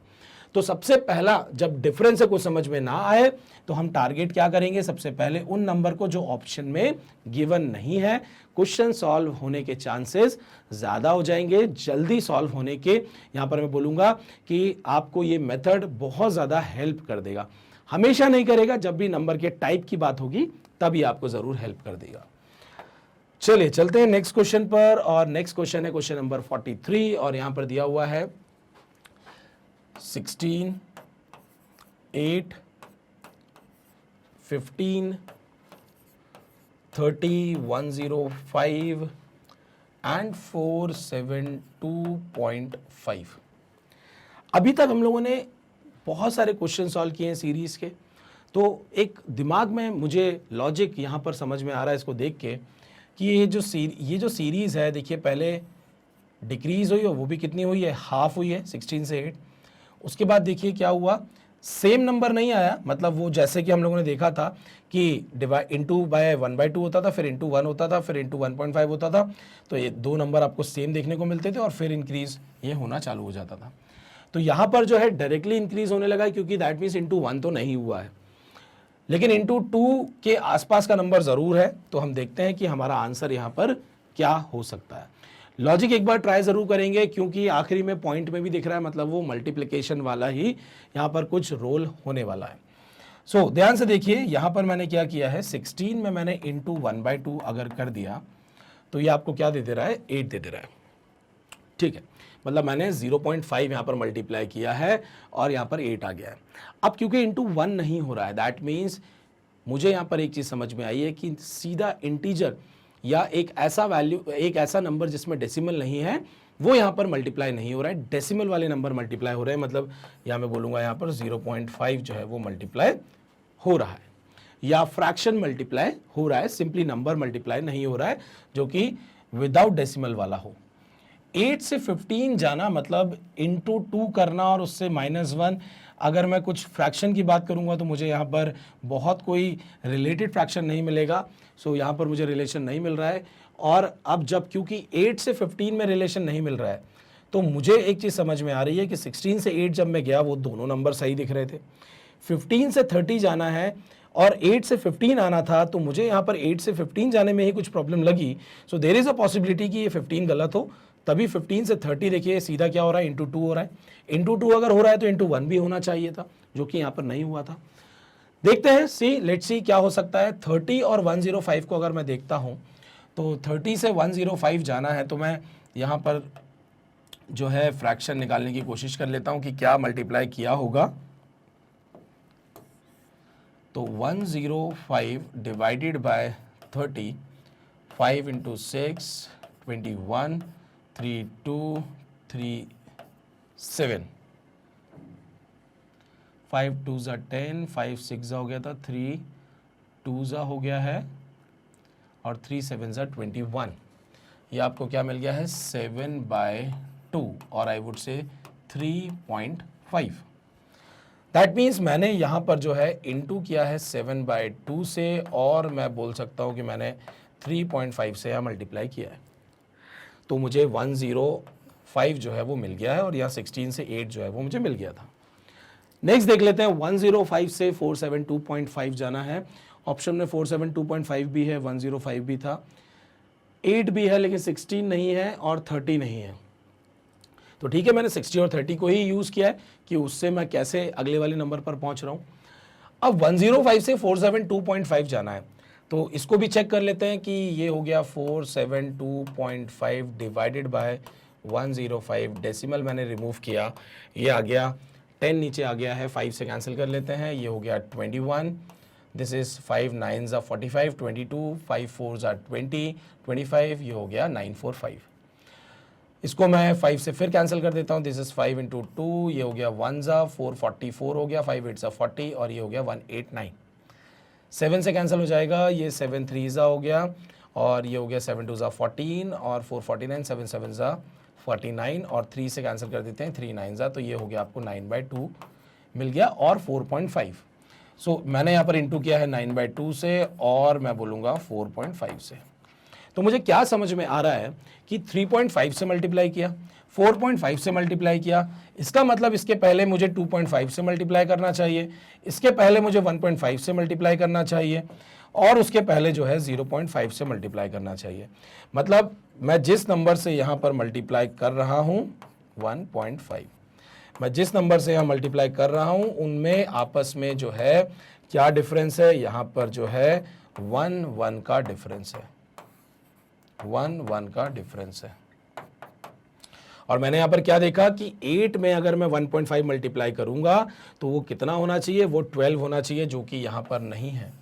तो सबसे पहला जब डिफरेंस को समझ में ना आए तो हम टारगेट क्या करेंगे, सबसे पहले उन नंबर को जो ऑप्शन में गिवन नहीं है, क्वेश्चन सॉल्व होने के चांसेस ज़्यादा हो जाएंगे, जल्दी सॉल्व होने के। यहाँ पर मैं बोलूँगा कि आपको ये मेथड बहुत ज़्यादा हेल्प कर देगा, हमेशा नहीं करेगा, जब भी नंबर के टाइप की बात होगी तभी आपको ज़रूर हेल्प कर देगा। चलिए चलते हैं नेक्स्ट क्वेश्चन पर, और नेक्स्ट क्वेश्चन है क्वेश्चन नंबर 43, और यहाँ पर दिया हुआ है 16, 8, 15, 30, 105 एंड 472.5। अभी तक हम लोगों ने बहुत सारे क्वेश्चन सॉल्व किए हैं सीरीज के, तो एक दिमाग में मुझे लॉजिक यहाँ पर समझ में आ रहा है इसको देख के कि ये जो सीरीज़ है, देखिए पहले डिक्रीज़ हुई और वो भी कितनी हुई है, हाफ हुई है 16 से 8। उसके बाद देखिए क्या हुआ, सेम नंबर नहीं आया, मतलब वो जैसे कि हम लोगों ने देखा था कि डिवाइड इंटू बाय 1/2 होता था, फिर इंटू 1 होता था, फिर इंटू 1.5 होता था, तो ये दो नंबर आपको सेम देखने को मिलते थे और फिर इंक्रीज ये होना चालू हो जाता था। तो यहाँ पर जो है डायरेक्टली इंक्रीज होने लगा, क्योंकि दैट मीन्स इंटू 1 तो नहीं हुआ है, लेकिन इंटू 2 के आसपास का नंबर ज़रूर है। तो हम देखते हैं कि हमारा आंसर यहाँ पर क्या हो सकता है। लॉजिक एक बार ट्राई ज़रूर करेंगे, क्योंकि आखिरी में पॉइंट में भी दिख रहा है, मतलब वो मल्टीप्लिकेशन वाला ही यहाँ पर कुछ रोल होने वाला है। सो ध्यान से देखिए, यहाँ पर मैंने क्या किया है, 16 में मैंने इंटू 1/2 अगर कर दिया तो ये आपको क्या दे दे रहा है, 8 दे दे रहा है। ठीक है, मतलब मैंने 0.5 यहाँ पर मल्टीप्लाई किया है और यहाँ पर 8 आ गया है। अब क्योंकि इंटू 1 नहीं हो रहा है, दैट मीन्स मुझे यहाँ पर एक चीज़ समझ में आई है कि सीधा इंटीजर या एक ऐसा वैल्यू, एक ऐसा नंबर जिसमें डेसिमल नहीं है, वो यहाँ पर मल्टीप्लाई नहीं हो रहा है, डेसिमल वाले नंबर मल्टीप्लाई हो रहे हैं। मतलब यहाँ मैं बोलूँगा यहाँ पर 0.5 जो है वो मल्टीप्लाई हो रहा है, या फ्रैक्शन मल्टीप्लाई हो रहा है, सिंपली नंबर मल्टीप्लाई नहीं हो रहा है, जो कि विदाउट डेसिमल वाला हो। 8 से 15 जाना मतलब इंटू 2 करना और उससे -1। अगर मैं कुछ फ्रैक्शन की बात करूंगा तो मुझे यहाँ पर बहुत कोई रिलेटेड फ्रैक्शन नहीं मिलेगा, सो यहाँ पर मुझे रिलेशन नहीं मिल रहा है। और अब जब क्योंकि 8 से 15 में रिलेशन नहीं मिल रहा है, तो मुझे एक चीज़ समझ में आ रही है कि 16 से 8 जब मैं गया वो दोनों नंबर सही दिख रहे थे, 15 से 30 जाना है और 8 से 15 आना था, तो मुझे यहाँ पर 8 से 15 जाने में ही कुछ प्रॉब्लम लगी। So there is a possibility कि ये 15 गलत हो, तभी 15 से 30 देखिए सीधा क्या हो रहा है, इंटू 2 हो रहा है। इंटू 2 अगर हो रहा है तो इंटू 1 भी होना चाहिए था, जो कि यहाँ पर नहीं हुआ था। देखते हैं, लेट्स सी क्या हो सकता है। 30 और 105 को अगर मैं देखता हूँ तो 30 से 105 जाना है, तो मैं यहाँ पर जो है फ्रैक्शन निकालने की कोशिश कर लेता हूँ कि क्या मल्टीप्लाई किया होगा। तो 105 डिवाइडेड बाय 30, 5 इंटू 6, 21, 3 2 3 7, 5 2 ज़ा 10, 5 6 ज़ा हो गया था, 3 2 ज़ा हो गया है और 3 7 ज़ा 21। ये आपको क्या मिल गया है, 7/2 और I would say 3.5। That means मैंने यहाँ पर जो है इंटू किया है 7/2 से, और मैं बोल सकता हूँ कि मैंने 3.5 से यहाँ मल्टीप्लाई किया है, तो मुझे 105 जो है वो मिल गया है, और यहाँ 16 से 8 जो है वो मुझे मिल गया था। नेक्स्ट देख लेते हैं, 105 से 472.5 जाना है। ऑप्शन में 472.5 भी है, 105 भी था, 8 भी है, लेकिन 16 नहीं है और 30 नहीं है। तो ठीक है, मैंने 60 और 30 को ही यूज़ किया है कि उससे मैं कैसे अगले वाले नंबर पर पहुंच रहा हूं। अब 105 से 472.5 जाना है, तो इसको भी चेक कर लेते हैं कि ये हो गया 472.5 डिवाइडेड बाय 105, डेसिमल मैंने रिमूव किया, ये आ गया 10 नीचे आ गया है, 5 से कैंसिल कर लेते हैं, ये हो गया 21, दिस इज 5 9 ज़ा 45, 22, 5 4 ज़ा 20, 25, ये हो गया 945। इसको मैं 5 से फिर कैंसिल कर देता हूँ, दिस इज 5 इंटू 2, ये हो गया 1 ज़ा 444 हो गया, 5 8 ज़ा 40 और ये हो गया 189। 7 से कैंसिल हो जाएगा, ये 7 3 ज़ा हो गया और ये हो गया 7 2 ज़ा 14 और 4 49, 7 7 ज़ा 49 और 3 से कैंसिल कर देते हैं, 3 9 ज़ा, तो ये हो गया आपको 9/2 मिल गया और 4.5। सो मैंने यहाँ पर इंटू किया है 9/2 से और मैं बोलूँगा 4.5 से। तो मुझे क्या समझ में आ रहा है कि 3.5 से मल्टीप्लाई किया, 4.5 से मल्टीप्लाई किया, इसका मतलब इसके पहले मुझे 2.5 से मल्टीप्लाई करना चाहिए, इसके पहले मुझे 1.5 से मल्टीप्लाई करना चाहिए और उसके पहले जो है 0.5 से मल्टीप्लाई करना चाहिए। मतलब मैं जिस नंबर से यहाँ पर मल्टीप्लाई कर रहा हूँ 1.5, मैं जिस नंबर से यहाँ मल्टीप्लाई कर रहा हूँ उनमें आपस में जो है क्या डिफरेंस है, यहाँ पर जो है 1 1 का डिफरेंस है, 1 1 का डिफरेंस है। और मैंने यहाँ पर क्या देखा कि 8 में अगर मैं 1.5 मल्टीप्लाई करूंगा तो वो कितना होना चाहिए, वो 12 होना चाहिए, जो कि यहाँ पर नहीं है।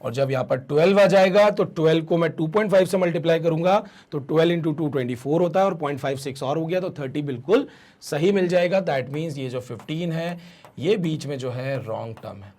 और जब यहाँ पर 12 आ जाएगा तो 12 को मैं 2.5 से मल्टीप्लाई करूंगा तो 12 इंटू 2 24 होता है और 0.56 और हो गया तो 30 बिल्कुल सही मिल जाएगा। दैट मीन्स ये जो 15 है ये बीच में जो है रॉन्ग टर्म है।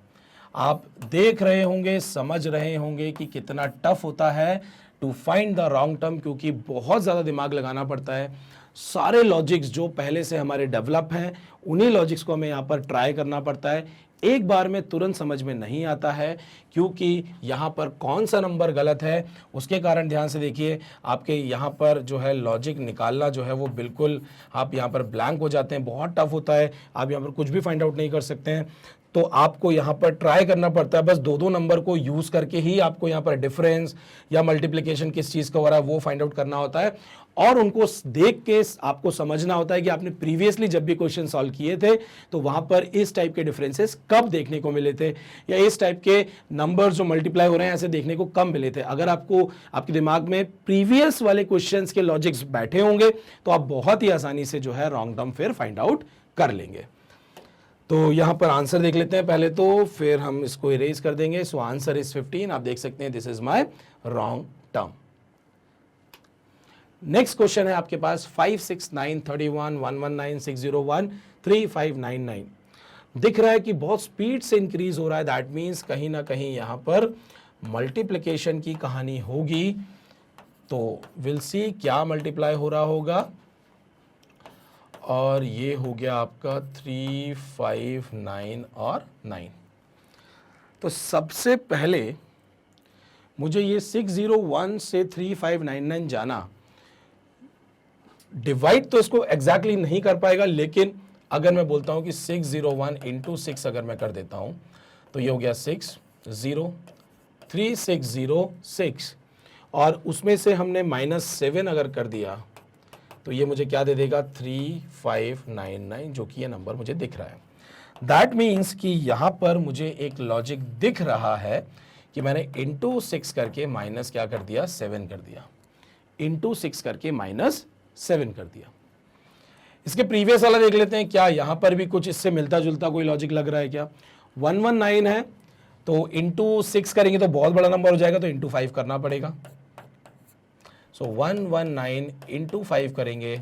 आप देख रहे होंगे, समझ रहे होंगे कि कितना टफ होता है to find the wrong term, क्योंकि बहुत ज़्यादा दिमाग लगाना पड़ता है। सारे लॉजिक्स जो पहले से हमारे डेवलप हैं उन्हीं लॉजिक्स को हमें यहाँ पर ट्राई करना पड़ता है। एक बार में तुरंत समझ में नहीं आता है, क्योंकि यहाँ पर कौन सा नंबर गलत है उसके कारण ध्यान से देखिए, आपके यहाँ पर जो है लॉजिक निकालना जो है वो बिल्कुल आप यहाँ पर ब्लैंक हो जाते हैं, बहुत टफ होता है, आप यहाँ पर कुछ भी फाइंड आउट नहीं कर सकते हैं। तो आपको यहाँ पर ट्राई करना पड़ता है, बस दो दो नंबर को यूज़ करके ही आपको यहाँ पर डिफरेंस या मल्टीप्लिकेशन किस चीज़ का हो रहा है वो फाइंड आउट करना होता है और उनको देख के आपको समझना होता है कि आपने प्रीवियसली जब भी क्वेश्चन सॉल्व किए थे तो वहाँ पर इस टाइप के डिफरेंसेस कब देखने को मिले थे या इस टाइप के नंबर जो मल्टीप्लाई हो रहे हैं ऐसे देखने को कब मिले थे। अगर आपको आपके दिमाग में प्रीवियस वाले क्वेश्चंस के लॉजिक्स बैठे होंगे तो आप बहुत ही आसानी से जो है रॉन्ग टर्म फिर फाइंड आउट कर लेंगे। तो यहाँ पर आंसर देख लेते हैं पहले, तो फिर हम इसको इरेज कर देंगे। So answer is 15। आप देख सकते हैं this is my wrong term. Next question है आपके पास 5 6 9 31 119 601 3599। दिख रहा है कि बहुत स्पीड से इंक्रीज हो रहा है, दैट मीन्स कहीं ना कहीं यहाँ पर मल्टीप्लिकेशन की कहानी होगी। तो विल सी क्या मल्टीप्लाई हो रहा होगा। और ये हो गया आपका 3 5 9 और 9। तो सबसे पहले मुझे ये 601 से 3599 जाना, डिवाइड तो इसको एग्जैक्टली नहीं कर पाएगा, लेकिन अगर मैं बोलता हूं कि 601 इंटू 6 अगर मैं कर देता हूं तो ये हो गया 3606 और उसमें से हमने -7 अगर कर दिया तो ये मुझे क्या दे देगा 3599, जो कि ये नंबर मुझे दिख रहा है। दैट मीन्स कि यहां पर मुझे एक लॉजिक दिख रहा है कि मैंने इंटू 6 करके माइनस क्या कर दिया 7 कर दिया, इंटू 6 करके -7 कर दिया। इसके प्रीवियस वाला देख लेते हैं, क्या यहां पर भी कुछ इससे मिलता जुलता कोई लॉजिक लग रहा है क्या। 119 है तो इंटू 6 करेंगे तो बहुत बड़ा नंबर हो जाएगा, तो इंटू 5 करना पड़ेगा। सो 119 इंटू 5 करेंगे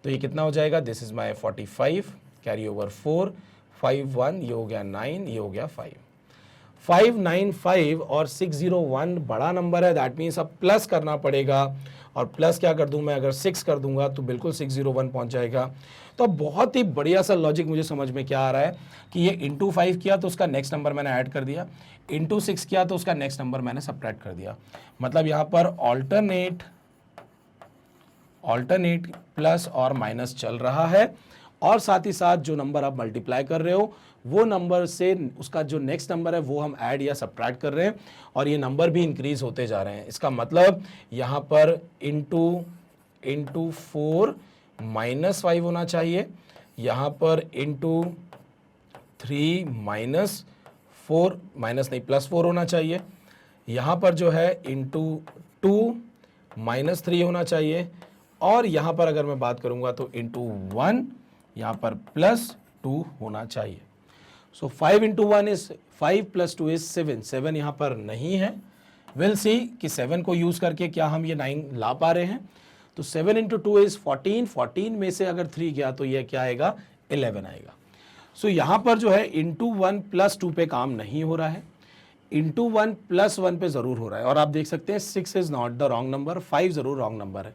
तो ये कितना हो जाएगा, this is my 45, carry over 4 5 1, ये हो गया 9, ये हो गया 5 595 और 601 बड़ा नंबर है, दैट मीन्स अब प्लस करना पड़ेगा। और प्लस क्या कर दूं मैं, अगर 6 कर दूंगा तो बिल्कुल 601 पहुंच जाएगा। तो अब बहुत ही बढ़िया सा लॉजिक मुझे समझ में क्या आ रहा है कि ये इंटू 5 किया तो उसका नेक्स्ट नंबर मैंने ऐड कर दिया, इंटू 6 किया तो उसका नेक्स्ट नंबर मैंने सब्ट्रैक्ट कर दिया। मतलब यहाँ पर ऑल्टरनेट प्लस और माइनस चल रहा है, और साथ ही साथ जो नंबर आप मल्टीप्लाई कर रहे हो वो नंबर से उसका जो नेक्स्ट नंबर है वो हम ऐड या सब्ट्रैक्ट कर रहे हैं, और ये नंबर भी इंक्रीज होते जा रहे हैं। इसका मतलब यहाँ पर इंटू 4 -5 होना चाहिए, यहाँ पर इंटू 3 -4 माइनस नहीं +4 होना चाहिए, यहाँ पर जो है इंटू 2 -3 होना चाहिए, और यहाँ पर अगर मैं बात करूँगा तो इंटू 1 यहाँ पर +2 होना चाहिए। सो 5 इंटू 1 इज 5 + 2 इज 7, 7 यहाँ पर नहीं है। विल सी कि 7 को यूज़ करके क्या हम ये 9 ला पा रहे हैं। तो 7 इंटू 2 इज 14, 14 में से अगर 3 गया तो ये क्या आएगा 11 आएगा। सो यहाँ पर जो है इंटू 1 + 2 पे काम नहीं हो रहा है, इंटू 1 प्लस 1 पे जरूर हो रहा है, और आप देख सकते हैं 6 is not the wrong number, 5 जरूर रॉन्ग नंबर है।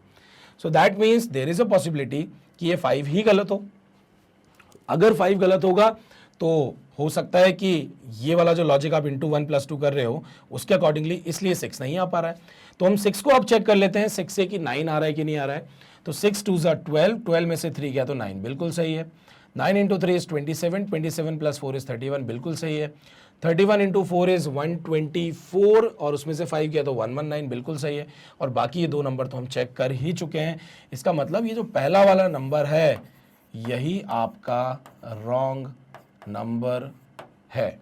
So that means there is a possibility कि ये 5 ही गलत हो। अगर 5 गलत होगा तो हो सकता है कि ये वाला जो लॉजिक आप इंटू 1 प्लस 2 कर रहे हो उसके अकॉर्डिंगली इसलिए 6 नहीं आ पा रहा है। तो हम 6 को अब चेक कर लेते हैं 6 से कि 9 आ रहा है कि नहीं आ रहा है। तो 6 2 ज़ा 12, 12 में से 3 गया तो 9, बिल्कुल सही है। 9 इंटू 3 इज 27, 27 प्लस 4 इज 31, बिल्कुल सही है। 31 इंटू 4 इज 124 और उसमें से 5 गया तो 119, बिल्कुल सही है। और बाकी ये दो नंबर तो हम चेक कर ही चुके हैं। इसका मतलब ये जो पहला वाला नंबर है यही आपका रॉन्ग नंबर है।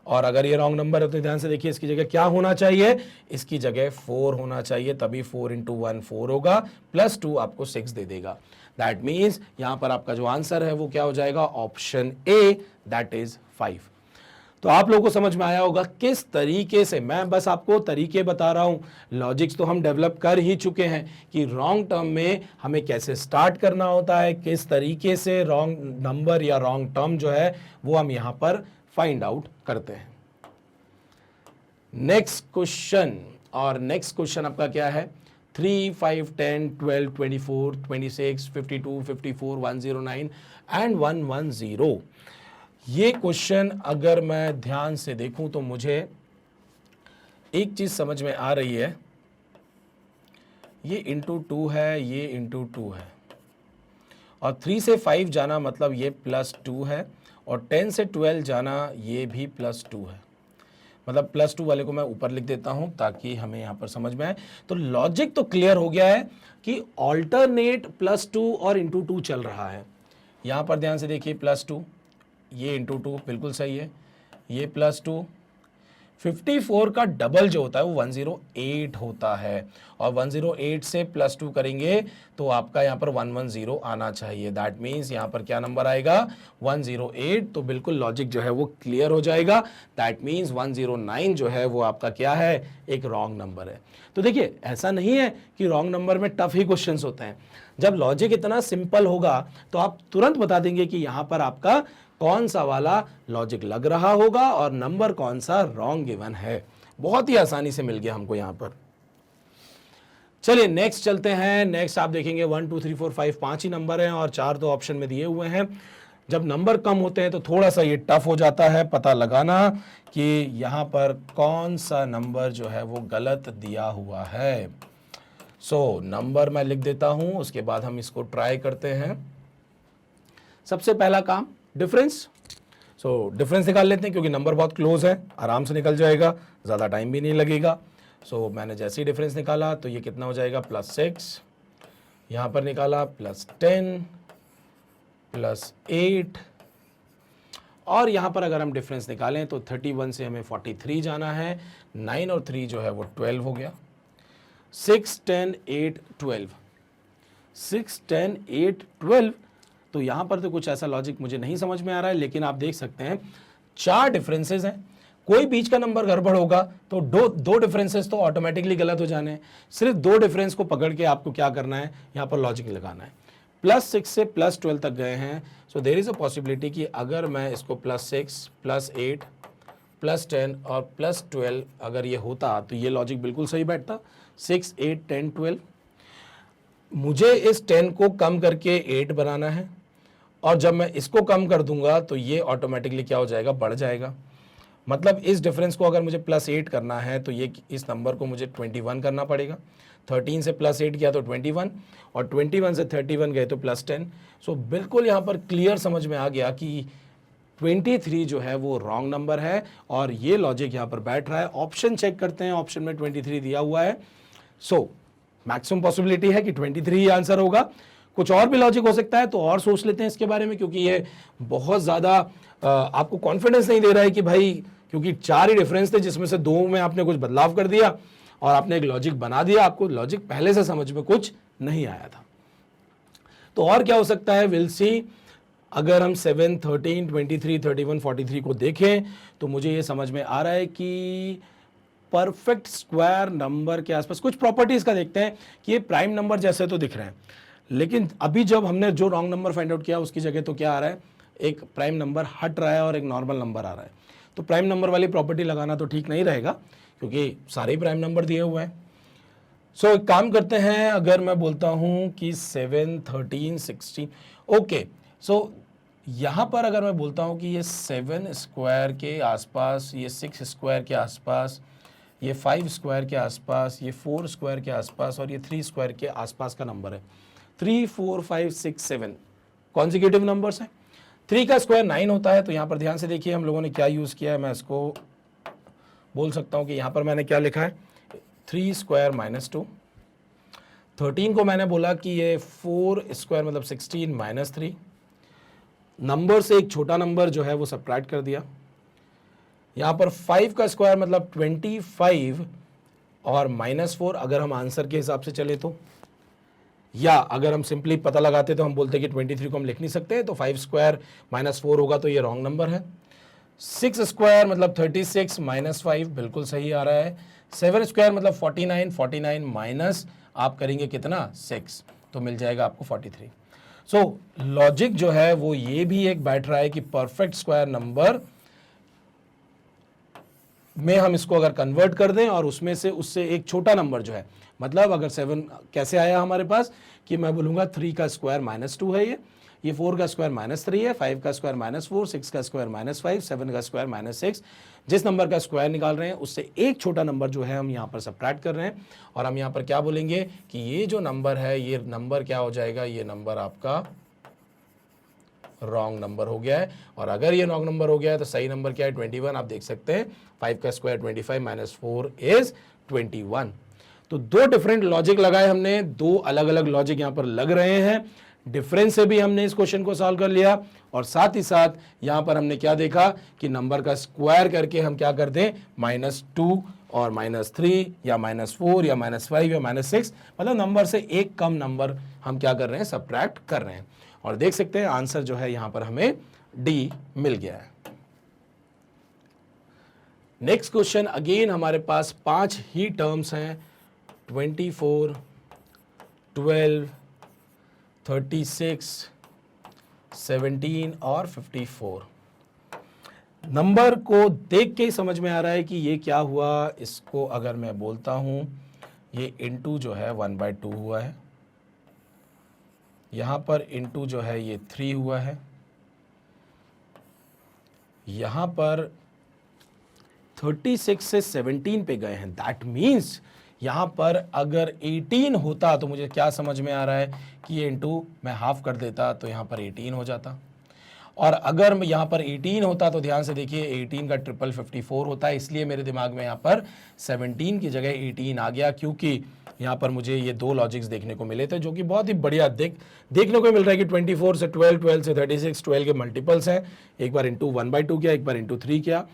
और अगर ये रॉन्ग नंबर है तो ध्यान से देखिए इसकी जगह क्या होना चाहिए, इसकी जगह 4 होना चाहिए, तभी 4 इंटू 1 4 होगा, प्लस 2 आपको 6 दे देगा। दैट मीन्स यहां पर आपका जो आंसर है वो क्या हो जाएगा, ऑप्शन ए, दैट इज 5। तो आप लोगों को समझ में आया होगा किस तरीके से, मैं बस आपको तरीके बता रहा हूं, लॉजिक्स तो हम डेवलप कर ही चुके हैं कि रॉन्ग टर्म में हमें कैसे स्टार्ट करना होता है, किस तरीके से रॉन्ग नंबर या रॉन्ग टर्म जो है वो हम यहां पर फाइंड आउट करते हैं। नेक्स्ट क्वेश्चन, और नेक्स्ट क्वेश्चन आपका क्या है, 3, 5, 10, 12, 24, 26, 52, 54, 109 एंड 110। ये क्वेश्चन अगर मैं ध्यान से देखूं तो मुझे एक चीज समझ में आ रही है, ये इंटू 2 है, ये इंटू 2 है, और 3 से 5 जाना मतलब ये प्लस 2 है, और 10 से 12 जाना ये भी प्लस 2 है। मतलब प्लस 2 वाले को मैं ऊपर लिख देता हूं ताकि हमें यहां पर समझ में आए। तो लॉजिक तो क्लियर हो गया है कि ऑल्टरनेट प्लस 2 और इंटू 2 चल रहा है। यहां पर ध्यान से देखिए, प्लस 2, ये इंटू 2, बिल्कुल सही है, ये प्लस 2, 54 का डबल जो होता है वो 108 होता है, और 108 से प्लस 2 करेंगे तो आपका यहाँ पर 110 आना चाहिए। दैट मीन्स यहाँ पर क्या नंबर आएगा, 108। तो बिल्कुल लॉजिक जो है वो क्लियर हो जाएगा। दैट मीन्स 109 जो है वो आपका क्या है, एक रॉन्ग नंबर है। तो देखिए ऐसा नहीं है कि रॉन्ग नंबर में टफ ही क्वेश्चंस होते हैं। जब लॉजिक इतना सिंपल होगा तो आप तुरंत बता देंगे कि यहाँ पर आपका कौन सा वाला लॉजिक लग रहा होगा और नंबर कौन सा रॉन्ग गिवन है। बहुत ही आसानी से मिल गया हमको यहां पर। चलिए नेक्स्ट चलते हैं। नेक्स्ट आप देखेंगे 1 2 3 4 5 5 ही नंबर हैं और 4 तो ऑप्शन में दिए हुए हैं। जब नंबर कम होते हैं तो थोड़ा सा ये टफ हो जाता है पता लगाना कि यहां पर कौन सा नंबर जो है वो गलत दिया हुआ है। सो नंबर मैं लिख देता हूं, उसके बाद हम इसको ट्राई करते हैं। सबसे पहला काम डिफरेंस। सो डिफरेंस निकाल लेते हैं क्योंकि नंबर बहुत क्लोज है, आराम से निकल जाएगा, ज़्यादा टाइम भी नहीं लगेगा। सो मैंने जैसे ही डिफरेंस निकाला तो ये कितना हो जाएगा, +6, यहाँ पर निकाला +10, +8, और यहाँ पर अगर हम डिफरेंस निकालें तो 31 से हमें 43 जाना है, 9 और 3 जो है वो 12 हो गया, 6 10 8 12, 6 10 8 12। तो यहां पर तो कुछ ऐसा लॉजिक मुझे नहीं समझ में आ रहा है, लेकिन आप देख सकते हैं 4 डिफरेंसेस हैं, कोई बीच का नंबर गड़बड़ होगा तो दो डिफरेंसेस तो ऑटोमेटिकली गलत हो जाने हैं। सिर्फ 2 डिफरेंस को पकड़ के आपको क्या करना है, यहां पर लॉजिक लगाना है। +6 से +12 तक गए हैं, so there is a possibility कि अगर मैं इसको +6 +8 +10 और +12 अगर ये होता तो ये लॉजिक बिल्कुल सही बैठता। 6 8 10 12, मुझे इस 10 को कम करके 8 बनाना है, और जब मैं इसको कम कर दूंगा तो ये ऑटोमेटिकली क्या हो जाएगा, बढ़ जाएगा। मतलब इस डिफरेंस को अगर मुझे +8 करना है तो ये इस नंबर को मुझे 21 करना पड़ेगा। 13 से +8 किया तो 21, और 21 से 31 गए तो +10। सो बिल्कुल यहाँ पर क्लियर समझ में आ गया कि 23 जो है वो रॉन्ग नंबर है, और ये लॉजिक यहाँ पर बैठ रहा है। ऑप्शन चेक करते हैं, ऑप्शन में 23 दिया हुआ है। सो मैक्सिमम पॉसिबिलिटी है कि 23 ही आंसर होगा। कुछ और भी लॉजिक हो सकता है तो और सोच लेते हैं इसके बारे में, क्योंकि ये बहुत ज़्यादा आपको कॉन्फिडेंस नहीं दे रहा है कि भाई, क्योंकि 4 ही डिफरेंस थे जिसमें से 2 में आपने कुछ बदलाव कर दिया और आपने एक लॉजिक बना दिया, आपको लॉजिक पहले से समझ में कुछ नहीं आया था। तो और क्या हो सकता है, विल सी। अगर हम 7 13 23 31 43 को देखें तो मुझे ये समझ में आ रहा है कि परफेक्ट स्क्वायर नंबर के आसपास कुछ प्रॉपर्टीज का देखते हैं कि ये प्राइम नंबर जैसे तो दिख रहे हैं, लेकिन अभी जब हमने जो रॉन्ग नंबर फाइंड आउट किया उसकी जगह तो क्या आ रहा है, एक प्राइम नंबर हट रहा है और एक नॉर्मल नंबर आ रहा है। तो प्राइम नंबर वाली प्रॉपर्टी लगाना तो ठीक नहीं रहेगा क्योंकि सारे ही प्राइम नंबर दिए हुए हैं। सो एक काम करते हैं, अगर मैं बोलता हूं कि 7, 13, 16, ओके, सो यहाँ पर अगर मैं बोलता हूं कि ये 7 स्क्वायर के आसपास, ये 6 स्क्वायर के आसपास, ये 5 स्क्वायर के आसपास, ये 4 स्क्वायर के आसपास और ये 3 स्क्वायर के आसपास का नंबर है। 3, 4, 5, 6, 7 कॉन्जिक्यूटिव नंबर्स हैं। 3 का स्क्वायर 9 होता है। तो यहाँ पर ध्यान से देखिए हम लोगों ने क्या यूज़ किया है। मैं इसको बोल सकता हूँ कि यहाँ पर मैंने क्या लिखा है, 3 स्क्वायर माइनस 2। 13 को मैंने बोला कि ये 4 स्क्वायर मतलब 16 माइनस 3। नंबर से एक छोटा नंबर जो है वो सबट्रैक्ट कर दिया। यहाँ पर 5 का स्क्वायर मतलब 25 और माइनस 4, अगर हम आंसर के हिसाब से चले तो, या अगर हम सिंपली पता लगाते तो हम बोलते कि 23 को हम लिख नहीं सकते, तो 5 स्क्वायर माइनस 4 होगा तो ये रॉन्ग नंबर है। 6 स्क्वायर मतलब 36 माइनस 5 बिल्कुल सही आ रहा है। 7 स्क्वायर मतलब 49, 49 माइनस आप करेंगे कितना 6, तो मिल जाएगा आपको 43। सो लॉजिक जो है वो ये भी एक बैठ रहा है कि परफेक्ट स्क्वायर नंबर में हम इसको अगर कन्वर्ट कर दें और उसमें से उससे एक छोटा नंबर जो है, मतलब अगर 7 कैसे आया हमारे पास कि मैं बोलूंगा 3 का स्क्वायर माइनस 2 है, ये 4 का स्क्वायर माइनस 3 है, 5 का स्क्वायर माइनस 4, 6 का स्क्वायर माइनस 5, 7 का स्क्वायर माइनस 6। जिस नंबर का स्क्वायर निकाल रहे हैं उससे एक छोटा नंबर जो है हम यहाँ पर सबट्रैक्ट कर रहे हैं और हम यहाँ पर क्या बोलेंगे कि ये जो नंबर है ये नंबर क्या हो जाएगा, ये नंबर आपका रॉन्ग नंबर हो गया है। और अगर ये रॉन्ग नंबर हो गया है तो सही नंबर क्या है 21। आप देख सकते हैं 5 का स्क्वायर 25 माइनस 4 इज 21। तो दो डिफरेंट लॉजिक लगाए हमने, दो अलग अलग लॉजिक यहां पर लग रहे हैं। डिफरेंस से भी हमने इस क्वेश्चन को सॉल्व कर लिया और साथ ही साथ यहां पर हमने क्या देखा कि नंबर का स्क्वायर करके हम क्या कर दें, -2 और -3 या -4 या -5 या -6, मतलब नंबर से एक कम नंबर हम क्या कर रहे हैं, सबट्रैक्ट कर रहे हैं। और देख सकते हैं आंसर जो है यहां पर हमें डी मिल गया है। नेक्स्ट क्वेश्चन, अगेन हमारे पास 5 ही टर्म्स हैं, 24, 12, 36, 17 और 54। नंबर को देख के ही समझ में आ रहा है कि ये क्या हुआ। इसको अगर मैं बोलता हूं, ये इनटू जो है 1/2 हुआ है, यहां पर इनटू जो है ये 3 हुआ है, यहां पर 36 से 17 पे गए हैं। दैट मीन्स यहां पर अगर 18 होता तो मुझे क्या समझ में आ रहा है कि ये इनटू मैं हाफ कर देता तो यहां पर 18 हो जाता। और अगर यहां पर 18 होता तो ध्यान से देखिए 18 का ट्रिपल 54 होता है, इसलिए मेरे दिमाग में यहां पर 17 की जगह 18 आ गया, क्योंकि यहाँ पर मुझे ये दो लॉजिक्स देखने को मिले थे जो कि बहुत ही बढ़िया देखने को मिल रहा है कि 24 से 12, 12 से 36, 12 के मल्टीपल्स हैं। एक बार इंटू 1/2 किया, एक बार इंटू 3 किया,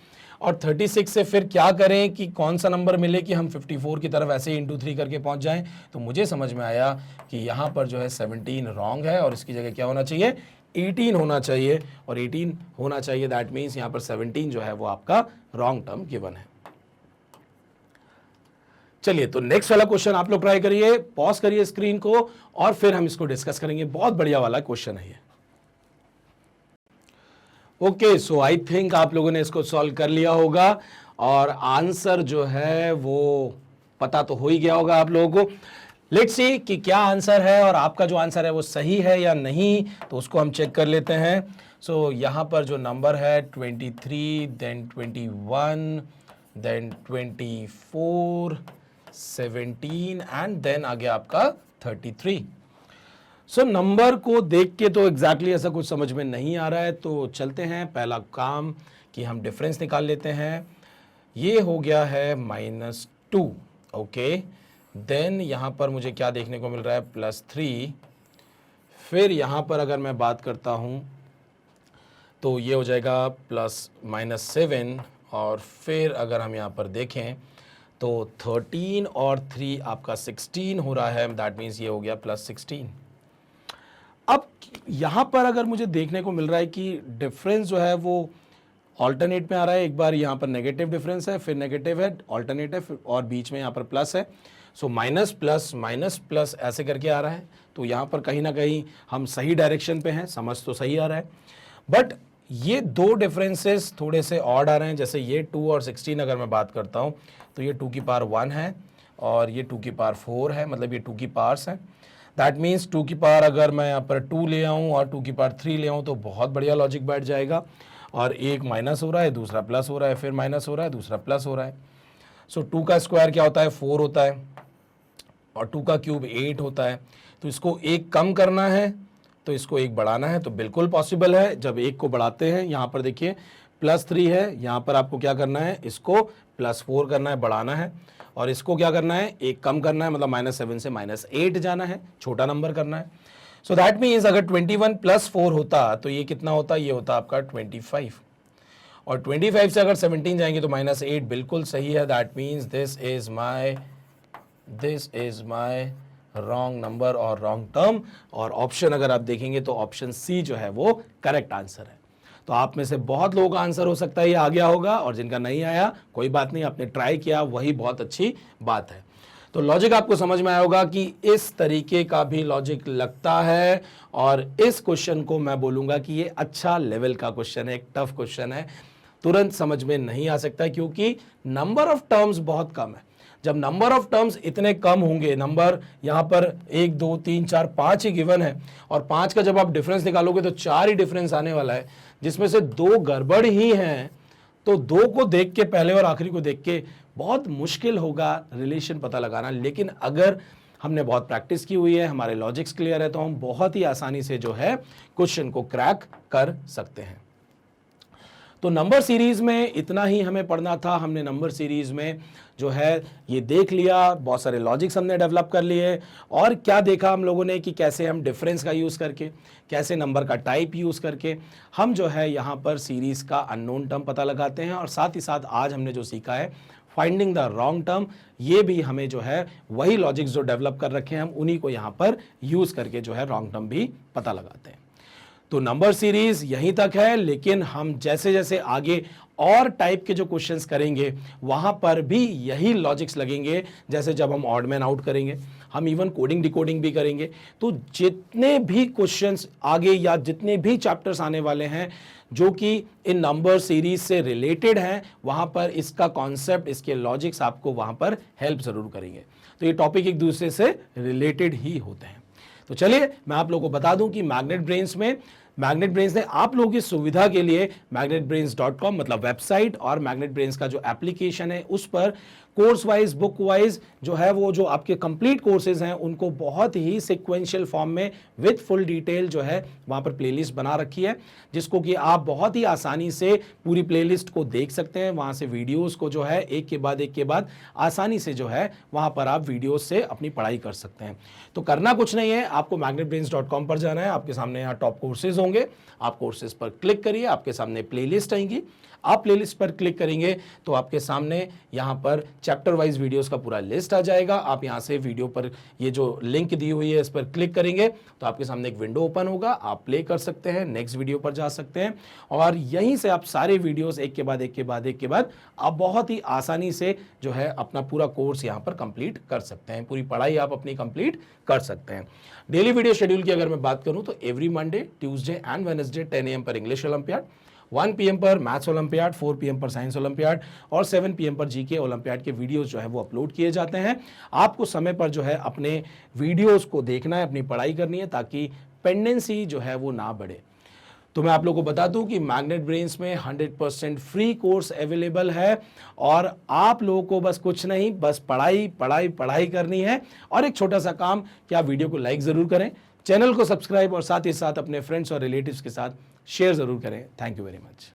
और 36 से फिर क्या करें कि कौन सा नंबर मिले कि हम 54 की तरफ ऐसे ही इंटू 3 करके पहुंच जाएं। तो मुझे समझ में आया कि यहाँ पर जो है 17 रॉन्ग है और इसकी जगह क्या होना चाहिए, 18 होना चाहिए। और 18 होना चाहिए, दैट मीन्स यहाँ पर 17 जो है वो आपका रॉन्ग टर्म गिवन है। चलिए, तो नेक्स्ट वाला क्वेश्चन आप लोग ट्राई करिए, पॉज करिए स्क्रीन को और फिर हम इसको डिस्कस करेंगे। बहुत बढ़िया वाला क्वेश्चन है ये। ओके, सो आई थिंक आप लोगों ने इसको सॉल्व कर लिया होगा और आंसर जो है वो पता तो हो ही गया होगा आप लोगों को। लेट्स सी कि क्या आंसर है और आपका जो आंसर है वो सही है या नहीं, तो उसको हम चेक कर लेते हैं। सो यहां पर जो नंबर है 23, देन 21, देन 24, 17 एंड देन आ गया आपका 33। सो नंबर को देख के तो एग्जैक्टली ऐसा कुछ समझ में नहीं आ रहा है, तो चलते हैं पहला काम कि हम डिफरेंस निकाल लेते हैं। ये हो गया है -2, ओके। देन यहाँ पर मुझे क्या देखने को मिल रहा है, +3। फिर यहाँ पर अगर मैं बात करता हूँ तो ये हो जाएगा +7, और फिर अगर हम यहाँ पर देखें तो 13 और 3 आपका 16 हो रहा है, दैट मीन्स ये हो गया +16। अब यहाँ पर अगर मुझे देखने को मिल रहा है कि डिफरेंस जो है वो ऑल्टरनेट में आ रहा है, एक बार यहाँ पर नेगेटिव डिफरेंस है, फिर नेगेटिव है, ऑल्टरनेट है, और बीच में यहाँ पर प्लस है। So minus plus minus plus ऐसे करके आ रहा है, तो यहाँ पर कहीं ना कहीं हम सही डायरेक्शन पे हैं, समझ तो सही आ रहा है। बट ये दो डिफरेंसेस थोड़े से ऑड आ रहे हैं। जैसे ये 2 और 16 अगर मैं बात करता हूँ तो ये 2 की पावर 1 है और ये 2 की पावर 4 है, मतलब ये 2 की पावर्स हैं। दैट मीन्स 2 की पावर अगर मैं यहाँ पर 2 ले आऊँ और 2 की पावर 3 ले आऊँ तो बहुत बढ़िया लॉजिक बैठ जाएगा। और एक माइनस हो रहा है, दूसरा प्लस हो रहा है, फिर माइनस हो रहा है, दूसरा प्लस हो रहा है। सो 2 का स्क्वायर क्या होता है, 4 होता है और 2 का क्यूब 8 होता है। तो इसको एक कम करना है तो इसको एक बढ़ाना है, तो बिल्कुल पॉसिबल है। जब एक को बढ़ाते हैं, यहाँ पर देखिए +3 है, यहाँ पर आपको क्या करना है, इसको +4 करना है, बढ़ाना है। और इसको क्या करना है, एक कम करना है, मतलब -7 से -8 जाना है, छोटा नंबर करना है। सो दैट मीन्स अगर 21 + 4 होता तो ये कितना होता, ये होता आपका 25। और 25 से अगर 17 जाएंगे तो -8 बिल्कुल सही है। That means this is my wrong number और रॉन्ग टर्म। और ऑप्शन अगर आप देखेंगे तो ऑप्शन सी जो है वो करेक्ट आंसर है। तो आप में से बहुत लोगों का आंसर हो सकता है ये आ गया होगा, और जिनका नहीं आया कोई बात नहीं, आपने ट्राई किया वही बहुत अच्छी बात है। तो लॉजिक आपको समझ में आया होगा कि इस तरीके का भी लॉजिक लगता है। और इस क्वेश्चन को मैं बोलूंगा कि ये अच्छा लेवल का क्वेश्चन है, एक टफ क्वेश्चन है, तुरंत समझ में नहीं आ सकता क्योंकि नंबर ऑफ टर्म्स बहुत कम है। जब नंबर ऑफ टर्म्स इतने कम होंगे, नंबर यहाँ पर 1 2 3 4 5 ही गिवन है और 5 का जब आप डिफरेंस निकालोगे तो 4 ही डिफरेंस आने वाला है, जिसमें से 2 गड़बड़ ही हैं। तो 2 को देख के, पहले और आखिरी को देख के बहुत मुश्किल होगा रिलेशन पता लगाना। लेकिन अगर हमने बहुत प्रैक्टिस की हुई है, हमारे लॉजिक्स क्लियर है, तो हम बहुत ही आसानी से जो है क्वेश्चन को क्रैक कर सकते हैं। तो नंबर सीरीज में इतना ही हमें पढ़ना था। हमने नंबर सीरीज में जो है ये देख लिया, बहुत सारे लॉजिक्स हमने डेवलप कर लिए। और क्या देखा हम लोगों ने कि कैसे हम डिफरेंस का यूज़ करके, कैसे नंबर का टाइप यूज़ करके हम जो है यहाँ पर सीरीज़ का अननोन टर्म पता लगाते हैं। और साथ ही साथ आज हमने जो सीखा है फाइंडिंग द रॉन्ग टर्म, ये भी हमें जो है वही लॉजिक्स जो डेवलप कर रखे हैं हम उन्हीं को यहाँ पर यूज़ करके जो है रॉन्ग टर्म भी पता लगाते हैं। तो नंबर सीरीज यहीं तक है, लेकिन हम जैसे जैसे आगे और टाइप के जो क्वेश्चंस करेंगे वहां पर भी यही लॉजिक्स लगेंगे। जैसे जब हम ऑड मैन आउट करेंगे, हम इवन कोडिंग डिकोडिंग भी करेंगे। तो जितने भी क्वेश्चंस आगे या जितने भी चैप्टर्स आने वाले हैं जो कि इन नंबर सीरीज से रिलेटेड हैं, वहां पर इसका कॉन्सेप्ट, इसके लॉजिक्स आपको वहां पर हेल्प जरूर करेंगे। तो ये टॉपिक एक दूसरे से रिलेटेड ही होते हैं। तो चलिए मैं आप लोगों को बता दूं कि मैग्नेट ब्रेन्स ने आप लोगों की सुविधा के लिए magnetbrains.com मतलब वेबसाइट और मैग्नेट ब्रेन्स का जो एप्लीकेशन है उस पर कोर्स वाइज, बुक वाइज जो है वो जो आपके कंप्लीट कोर्सेज हैं उनको बहुत ही सिक्वेंशियल फॉर्म में विद फुल डिटेल जो है वहां पर प्लेलिस्ट बना रखी है, जिसको कि आप बहुत ही आसानी से पूरी प्लेलिस्ट को देख सकते हैं। वहां से वीडियोस को जो है एक के बाद आसानी से जो है वहां पर आप वीडियोस से अपनी पढ़ाई कर सकते हैं। तो करना कुछ नहीं है, आपको magnetbrains.com पर जाना है। आपके सामने यहाँ टॉप कोर्सेज होंगे, आप कोर्सेज पर क्लिक करिए, आपके सामने प्लेलिस्ट आएंगी। आप प्लेलिस्ट पर क्लिक करेंगे तो आपके सामने यहाँ पर चैप्टर वाइज वीडियोस का पूरा लिस्ट आ जाएगा। आप यहाँ से वीडियो पर ये जो लिंक दी हुई है इस पर क्लिक करेंगे तो आपके सामने एक विंडो ओपन होगा, आप प्ले कर सकते हैं, नेक्स्ट वीडियो पर जा सकते हैं और यहीं से आप सारे वीडियोस एक के बाद आप बहुत ही आसानी से जो है अपना पूरा कोर्स यहाँ पर कंप्लीट कर सकते हैं। पूरी पढ़ाई आप अपनी कंप्लीट कर सकते हैं। डेली वीडियो शेड्यूल की अगर मैं बात करूँ तो every Monday, Tuesday and Wednesday 10 AM पर इंग्लिश ओलंपियाड, 1 PM पर मैथ्स ओलंपियाड, 4 PM पर साइंस ओलंपियाड और 7 PM पर जीके ओलंपियाड के वीडियोस जो है वो अपलोड किए जाते हैं। आपको समय पर जो है अपने वीडियोस को देखना है, अपनी पढ़ाई करनी है ताकि पेंडेंसी जो है वो ना बढ़े। तो मैं आप लोगों को बता दूं कि मैग्नेट ब्रेन्स में 100% फ्री कोर्स अवेलेबल है और आप लोगों को बस कुछ नहीं, बस पढ़ाई करनी है। और एक छोटा सा काम कि आप वीडियो को लाइक ज़रूर करें, चैनल को सब्सक्राइब और साथ ही साथ अपने फ्रेंड्स और रिलेटिव्स के साथ शेयर ज़रूर करें। Thank you very much.